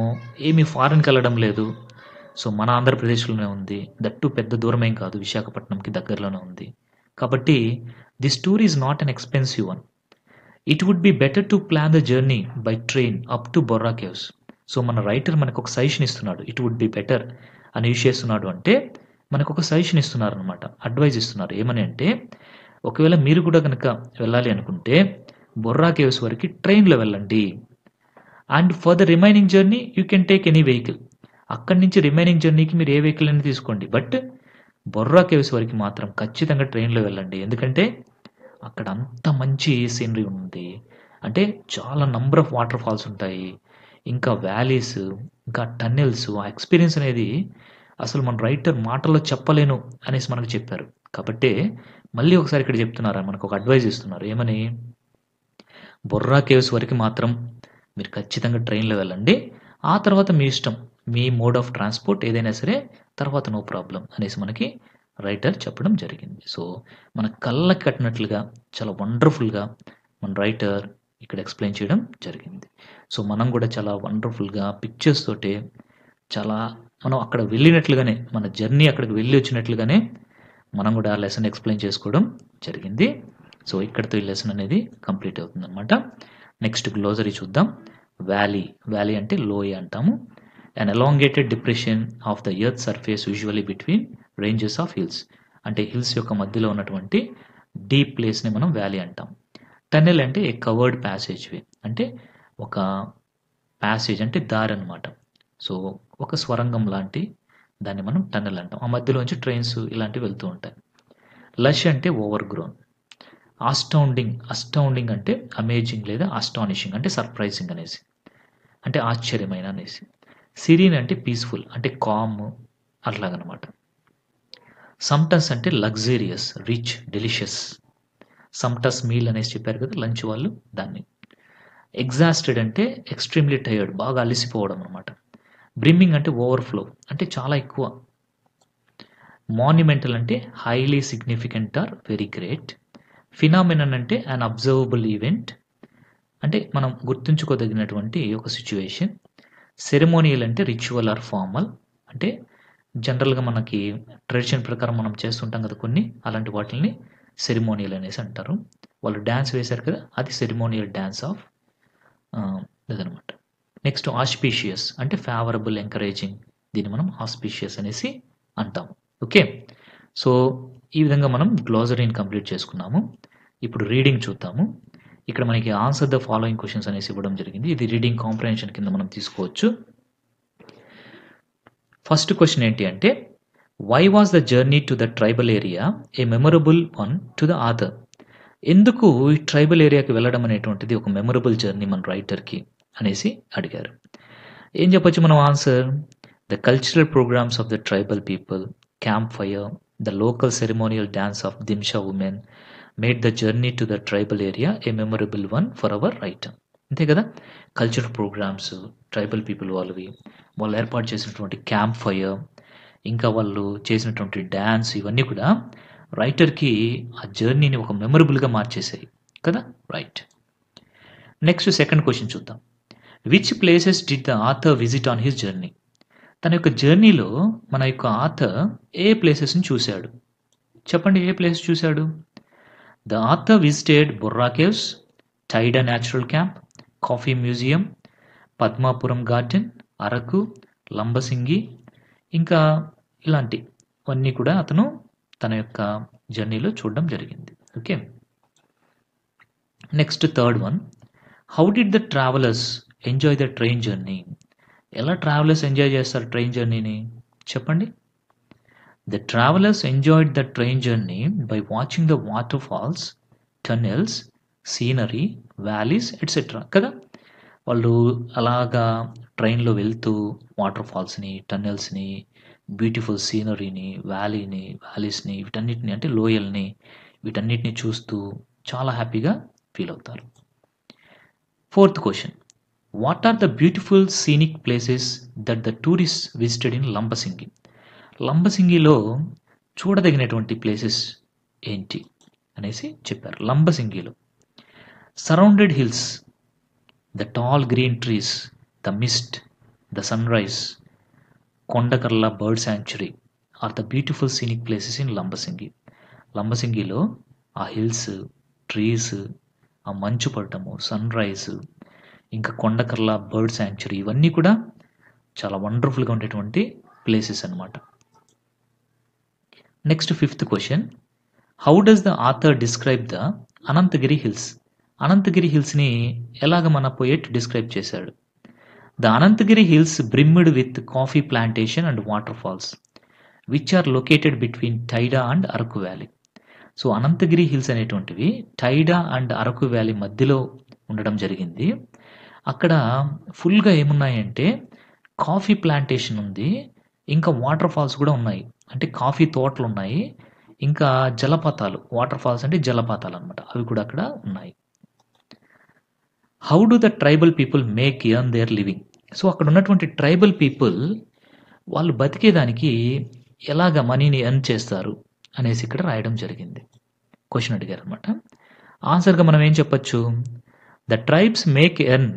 ఏమి ఫారెన్‌కి వెళ్ళడం లేదు. సో, మన ఆంధ్రప్రదేశ్‌లోనే ఉంది. దట్ టూ పెద్ద దూరమేం కాదు. విశాఖపట్నంకి దగ్గరలోనే ఉంది. కాబట్టి this tour is not an expensive one. It would be better to plan the journey by train up to Borra caves. So, మన రైటర్ మనకొక సజెషన్ ఇస్తున్నాడు. ఇట్ వుడ్ బి బెటర్ అని యూజ్ చేస్తున్నాడు అంటే మనకొక సజెషన్ ఇస్తున్నారనమాట. అడ్వైజ్ ఇస్తున్నారు. ఏమని అంటే ఒకవేళ మీరు కూడా గనక వెళ్ళాలి అనుకుంటే బొర్రా కేవ్స్ వరకి ట్రైన్‌లో వెళ్ళండి. And for the remaining journey you can take any vehicle. అక్కడి నుంచి రిమైనింగ్ జర్నీకి మీరు ఏ వెహికల్ అయినా తీసుకోండి. బట్ బొర్రా కేవ్స్ వరకు మాత్రం ఖచ్చితంగా ట్రైన్‌లో వెళ్ళండి. ఎందుకంటే అక్కడ అంత మంచి సీనరీ ఉంది. అంటే చాలా నంబర్ ఆఫ్ వాటర్ ఫాల్స్ ఉంటాయి. ఇంకా వ్యాలీస్, ఇంకా టన్నెల్స్ ఆ ఎక్స్‌పీరియన్స్ అనేది అసలు మన రైటర్ మాటల్లో చెప్పలేను అనేసి మనకు చెప్పారు. కాబట్టే మళ్ళీ ఒకసారి ఇక్కడ చెప్తున్నారు. మనకొక అడ్వైజ్ ఇస్తున్నారు. ఏమని? బొర్రా కేవ్స్ వరకు మాత్రం మీరు ఖచ్చితంగా ట్రైన్‌లో వెళ్ళండి. ఆ తర్వాత మీ ఇష్టం. మీ మోడ్ ఆఫ్ ట్రాన్స్‌పోర్ట్ ఏదైనా సరే తర్వాత నో ప్రాబ్లమ్ అనేసి మనకి రైటర్ చెప్పడం జరిగింది. సో, మన కళ్ళకి కట్టినట్లుగా చాలా వండర్‌ఫుల్‌గా మన రైటర్ ఇక్కడ ఎక్స్‌ప్లెయిన్ చేయడం జరిగింది. సో, మనం కూడా చాలా వండర్‌ఫుల్‌గా పిక్చర్స్ తోటి చాలా మనం అక్కడ వెళ్ళినట్లుగానే మన జర్నీ అక్కడికి వెళ్ళి వచ్చినట్లుగానే మనం కూడా ఆ లెసన్ ఎక్స్‌ప్లెయిన్ చేసుకోవడం జరిగింది. సో, ఇక్కడితో ఈ లెసన్ అనేది కంప్లీట్ అవుతుందనమాట. నెక్స్ట్ గ్లోసరీ చూద్దాం. వ్యాలీ. వ్యాలీ అంటే లోయ అంటాము. An elongated depression of the earth surface usually between ranges of hills. అంటే హిల్స్ యొక్క మధ్యలో ఉన్నటువంటి డీప్ ప్లేస్‌ని మనం వ్యాలీ అంటాం. టన్నెల్ అంటే ఏ కవర్డ్ ప్యాసేజ్ వే. అంటే ఒక ప్యాసేజ్ అంటే దారి అనమాట. సో, ఒక స్వరంగం లాంటి దాన్ని మనం టన్నెల్ అంటాం. ఆ మధ్యలోంచి ట్రైన్స్ ఇలాంటివి వెళ్తూ ఉంటాయి. లష్ అంటే ఓవర్ గ్రోన్. అస్టౌండింగ్ అంటే అమేజింగ్ లేదా అస్టానిషింగ్ అంటే సర్ప్రైజింగ్ అనేసి. అంటే ఆశ్చర్యమైన అనేసి. సిరీన్ అంటే పీస్‌ఫుల్ అంటే కామ్ అట్లాగనమాట. సమ్టస్ అంటే లగ్జూరియస్, రిచ్, డెలిషియస్. సమ్టస్ మీల్ అనేసి చెప్పారు కదా లంచ్ వాళ్ళు, దాన్ని. ఎగ్జాస్టెడ్ అంటే ఎక్స్ట్రీమ్లీ టైర్డ్, బాగా అలసిపోవడం అనమాట. బ్రిమ్మింగ్ అంటే ఓవర్ఫ్లో, అంటే చాలా ఎక్కువ. మాన్యుమెంటల్ అంటే highly significant or very great. Phenomenon అంటే అన్ అబ్జర్వబుల్ ఈవెంట్, అంటే మనం గుర్తుంచుకోదగినటువంటి ఒక సిచ్యువేషన్. సెరమోనియల్ అంటే రిచువల్ ఆర్ ఫార్మల్, అంటే జనరల్గా మనకి ట్రెడిషన్ ప్రకారం మనం చేస్తుంటాం కదా కొన్ని, అలాంటి వాటిని సెరిమోనియల్ అనేసి అంటారు. వాళ్ళు డ్యాన్స్ వేశారు కదా, అది సెరిమోనియల్ డ్యాన్స్ ఆఫ్ ఇదనమాట. నెక్స్ట్ ఆస్పీషియస్ అంటే ఫేవరబుల్, ఎంకరేజింగ్, దీన్ని మనం ఆస్పీషియస్ అనేసి అంటాము. ఓకే, సో ఈ విధంగా మనం గ్లోజరీని కంప్లీట్ చేసుకున్నాము. ఇప్పుడు రీడింగ్ చూద్దాము. ఇక్కడ మనకి ఆన్సర్ ద ఫాలోయింగ్ క్వశ్చన్స్ అనేసి ఇవ్వడం జరిగింది. ఇది రీడింగ్ కాంప్రహెన్షన్ కింద మనం తీసుకోవచ్చు. ఫస్ట్ క్వశ్చన్ ఏంటి అంటే, why was the journey to the tribal area a memorable one to the author? ఎందుకు ఈ ట్రైబల్ ఏరియాకి వెళ్ళడం అనేటువంటిది ఒక మెమొరబుల్ జర్నీ మన రైటర్కి అనేసి అడిగారు. ఏం చెప్పొచ్చు మనం answer? The cultural programs of the tribal people, camp fire, the local ceremonial dance of Dhimsa women made the journey to the tribal area a memorable one for our writer. అంతే కదా, cultural programmes tribal people వాళ్ళవి, వాళ్ళు ఏర్పాటు చేసినటువంటి camp fire, ఇంకా వాళ్ళు చేసినటువంటి dance, ఇవన్నీ కూడా రైటర్కి ఆ జర్నీని ఒక మెమొరబుల్గా మార్చేసాయి కదా. రైట్. నెక్స్ట్ సెకండ్ క్వశ్చన్ చూద్దాం. Which places did the author visit on his journey? తన యొక్క జర్నీలో మన యొక్క ఆథర్ ఏ ప్లేసెస్ని చూశాడు? చెప్పండి, ఏ ప్లేస్ చూశాడు? The author visited Borra caves, Tyda natural camp, coffee museum, Padmapuram garden, Araku, Lambasingi, ఇంకా ఇలాంటివన్నీ కూడా అతను తన యొక్క జర్నీలో చూడడం జరిగింది. Okay, next third one. How did the travellers enjoy the train journey? ఎలా ట్రావెలర్స్ ఎంజాయ్ చేస్తారు ట్రైన్ జర్నీని? చెప్పండి. The travellers enjoyed the train journey by watching the water falls, tunnels, scenery, valleys etcetera కదా. వాళ్ళు అలాగా ట్రైన్లో వెళ్తూ వాటర్ ఫాల్స్ని, టన్నెల్స్ని, బ్యూటిఫుల్ సీనరీని, వ్యాలీస్ని, వీటన్నిటిని అంటే లోయల్ని, వీటన్నిటిని చూస్తూ చాలా హ్యాపీగా ఫీల్ అవుతారు. Fourth question. What are the beautiful scenic places that the tourist visited in Lambasingi? లంబసింగిలో చూడదగినటువంటి ప్లేసెస్ ఏంటి అనేసి చెప్పారు. లంబసింగిలో surrounded hills, the tall green trees, the mist, the sunrise, Kondakarla bird sanctuary are the beautiful scenic places in Lambasingi. లంబసింగిలో ఆ hills, trees, ఆ మంచు పడటము, సన్ రైజ్, ఇంకా కొండకర్ల బర్డ్ శాంక్చురీ, ఇవన్నీ కూడా చాలా వండర్ఫుల్గా ఉండేటువంటి ప్లేసెస్ అన్నమాట. Next fifth question. How does the author describe the Anantagiri hills? Anantagiri హిల్స్ని ఎలాగ మన పోయెట్ డిస్క్రైబ్ చేశాడు? The Anantagiri hills brimmed with coffee plantation and water falls which are located between Tyda and Araku valley. So Anantagiri hills అనేటువంటివి టైడా అండ్ అరకు వ్యాలీ మధ్యలో ఉండడం జరిగింది. అక్కడ ఫుల్గా ఏమున్నాయంటే కాఫీ ప్లాంటేషన్ ఉంది, ఇంకా వాటర్ ఫాల్స్ కూడా ఉన్నాయి, అంటే కాఫీ తోటలు ఉన్నాయి, ఇంకా జలపాతాలు, వాటర్ ఫాల్స్ అంటే జలపాతాలు అనమాట, అవి కూడా అక్కడ ఉన్నాయి. How do the tribal people make earn there living? So అక్కడ ఉన్నటువంటి ట్రైబల్ పీపుల్ వాళ్ళు బతికేదానికి ఎలాగ మనీని ఎర్న్ చేస్తారు అనేసి ఇక్కడ రాయడం జరిగింది. క్వశ్చన్ అడిగారు అనమాట. ఆన్సర్గా మనం ఏం చెప్పచ్చు? The tribes make earn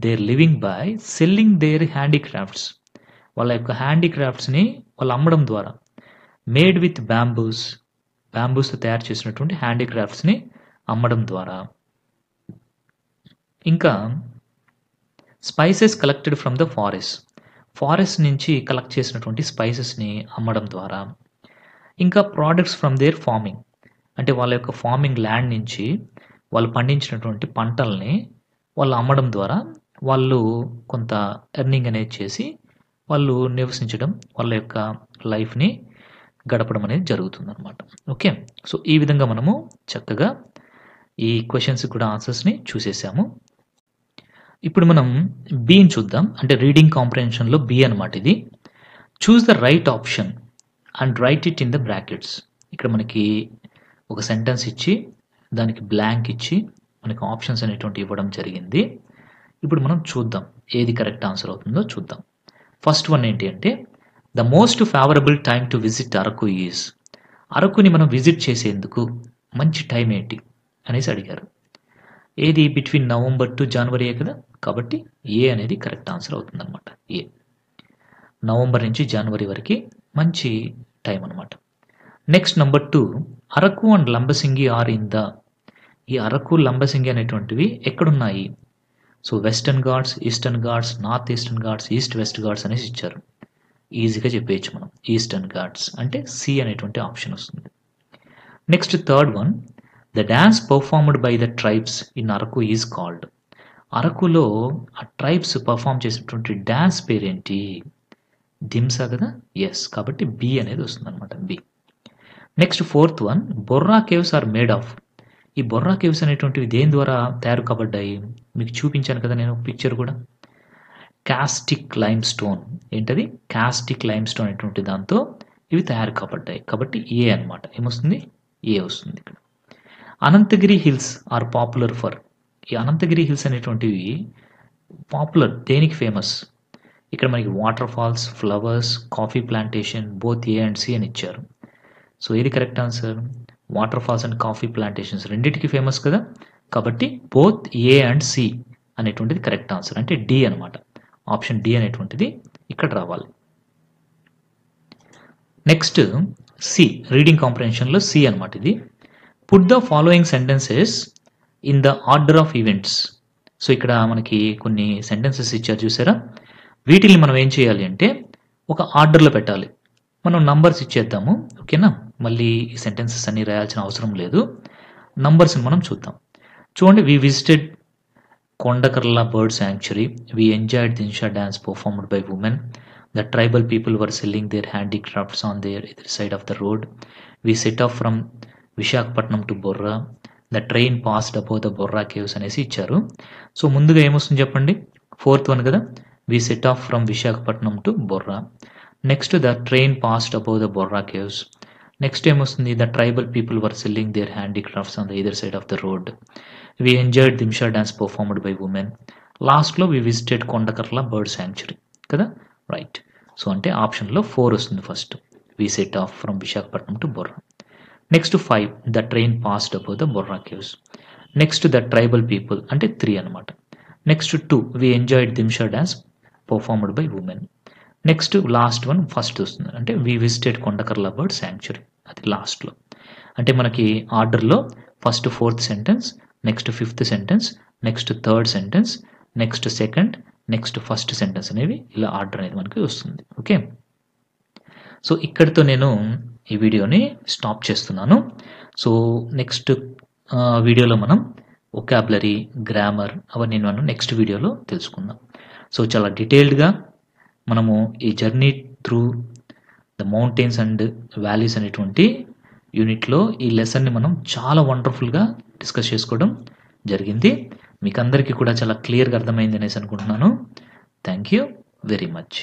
there living by selling their handicrafts. వాళ్ళ యొక్క హ్యాండీక్రాఫ్ట్స్ని వాళ్ళు అమ్మడం ద్వారా, మేడ్ విత్ బ్యాంబూస్తో తయారు చేసినటువంటి హ్యాండీక్రాఫ్ట్స్ని అమ్మడం ద్వారా, ఇంకా spices collected from the forest నుంచి కలెక్ట్ చేసినటువంటి స్పైసెస్ని అమ్మడం ద్వారా, ఇంకా ప్రోడక్ట్స్ ఫ్రమ్ దేర్ ఫార్మింగ్, అంటే వాళ్ళ యొక్క ఫార్మింగ్ ల్యాండ్ నుంచి వాళ్ళు పండించినటువంటి పంటల్ని వాళ్ళు అమ్మడం ద్వారా వాళ్ళు కొంత ఎర్నింగ్ అనేది చేసి వాళ్ళు నివసించడం, వాళ్ళ యొక్క లైఫ్ని గడపడం అనేది జరుగుతుంది అనమాట. ఓకే, సో ఈ విధంగా మనము చక్కగా ఈ క్వశ్చన్స్ కూడా ఆన్సర్స్ని చూసేసాము. ఇప్పుడు మనం బిని చూద్దాం, అంటే రీడింగ్ కాంప్రహెన్షన్లో బి అనమాట ఇది. Choose the right option and right it in the brackets. ఇక్కడ మనకి ఒక సెంటెన్స్ ఇచ్చి దానికి బ్లాంక్ ఇచ్చి మనకి ఆప్షన్స్ అనేటువంటి ఇవ్వడం జరిగింది. ఇప్పుడు మనం చూద్దాం ఏది కరెక్ట్ ఆన్సర్ అవుతుందో చూద్దాం. ఫస్ట్ వన్ ఏంటి అంటే the most favourable time to visit Araku is. అరకుని మనం విజిట్ చేసేందుకు మంచి టైం ఏంటి అనేసి అడిగారు. ఏది బిట్వీన్ నవంబర్ టు జనవరియే కదా, కాబట్టి ఏ అనేది కరెక్ట్ ఆన్సర్ అవుతుంది అనమాట. ఏ నవంబర్ నుంచి జనవరి వరకు మంచి టైం అనమాట. Next number 2 Araku and Lambasingi are in the. ఈ అరకు లంబసింగి అనేటువంటివి ఎక్కడున్నాయి? So Western Ghats, Eastern Ghats, North Eastern Ghats, East West Ghats అనేసి ఇచ్చారు. ఈజీగా చెప్పేయచ్చు మనం. ఈస్టర్న్ ఘాట్స్ అంటే సి అనేటువంటి ఆప్షన్ వస్తుంది. Next third one the dance performed by the tribes in Araku is called. అరకులో ఆ ట్రైబ్స్ పర్ఫామ్ చేసినటువంటి డ్యాన్స్ పేరేంటి? దింసా కదా, ఎస్, కాబట్టి బి అనేది వస్తుంది అనమాట, B. Next fourth one Borra caves are made of. ఈ బొర్రా కేవ్స్ అనేటువంటివి దేని ద్వారా తయారు కాబడ్డాయి? మీకు చూపించాను కదా నేను పిక్చర్ కూడా. Caustic lime stone. ఏంటది? కాస్టిక్ లైమ్ స్టోన్ అనేటువంటి దాంతో ఇవి తయారు కాబడ్డాయి, కాబట్టి ఏ అనమాట. ఏమొస్తుంది? ఏ వస్తుంది ఇక్కడ. Ananthagiri hills are popular for. ఈ అనంతగిరి హిల్స్ అనేటువంటివి పాపులర్ దేనికి ఫేమస్? ఇక్కడ మనకి waterfalls, flowers, coffee plantation, both A and C అని ఇచ్చారు. సో ఏది correct answer? Waterfalls and coffee plantations రెండింటికి ఫేమస్ కదా, కాబట్టి బోత్ ఏ అండ్ సి అనేటువంటిది కరెక్ట్ ఆన్సర్, అంటే డి అనమాట. ఆప్షన్ డి అనేటువంటిది ఇక్కడ రావాలి. నెక్స్ట్ సి, రీడింగ్ కాంప్రహెన్షన్లో సి అనమాట ఇది. Put the following sentences in the order of events. So ఇక్కడ మనకి కొన్ని సెంటెన్సెస్ ఇచ్చారు చూసారా, వీటిని మనం ఏం చేయాలి అంటే ఒక ఆర్డర్లో పెట్టాలి. మనం నంబర్స్ ఇచ్చేద్దాము, ఓకేనా? మళ్ళీ ఈ సెంటెన్సెస్ అన్ని రాయాల్సిన అవసరం లేదు. నంబర్స్ని మనం చూద్దాం. చూడండి, we visited Kondakarla bird sanctuary, we enjoyed Dhimsa dance performed by women, the tribal people were selling their handicrafts on their either side of the road, we set off from Visakhapatnam to Borra, the train passed above the Borra caves అనేసి ఇచ్చారు. So ముందుగా ఏమొస్తుంది చెప్పండి? Fourth one కదా, we set off from Visakhapatnam to Borra. Next the train passed above the Borra caves. Next ఏమొస్తుంది? The tribal people were selling their handicrafts on the either side of the road, we enjoyed Dhimsa dance performed by women, లాస్ట్లో we visited Kondakarla bird sanctuary కదా, right. So అంటే ఆప్షన్లో 4 వస్తుంది first, we set off from Visakhapatnam to Borra. Next 5 the train passed above the Borra caves. Next the tribal people అంటే 3 అనమాట. Next 2 we enjoyed Dhimsa dance performed by women. Next last one first వస్తుంది, అంటే వి visited Kondakarla bird sanctuary, అది లాస్ట్లో. అంటే మనకి ఆర్డర్లో first 4th sentence, next 5th sentence, next 3rd sentence, next 2nd, next 1st sentence అనేవి ఇలా ఆర్డర్ అనేది మనకి వస్తుంది. ఓకే, సో ఇక్కడితో నేను ఈ వీడియోని స్టాప్ చేస్తున్నాను. సో నెక్స్ట్ వీడియోలో మనం వొకాబులరీ, గ్రామర్ అవన్నీ మనం నెక్స్ట్ వీడియోలో తెలుసుకుందాం. సో చాలా డీటెయిల్డ్గా మనము ఈ journey through the mountains and valleys అనేటువంటి యూనిట్లో ఈ లెసన్ని మనం చాలా వండర్ఫుల్గా డిస్కస్ చేసుకోవడం జరిగింది. మీకు అందరికీ కూడా చాలా క్లియర్గా అర్థమైంది అనేసి అనుకుంటున్నాను. Thank you very much.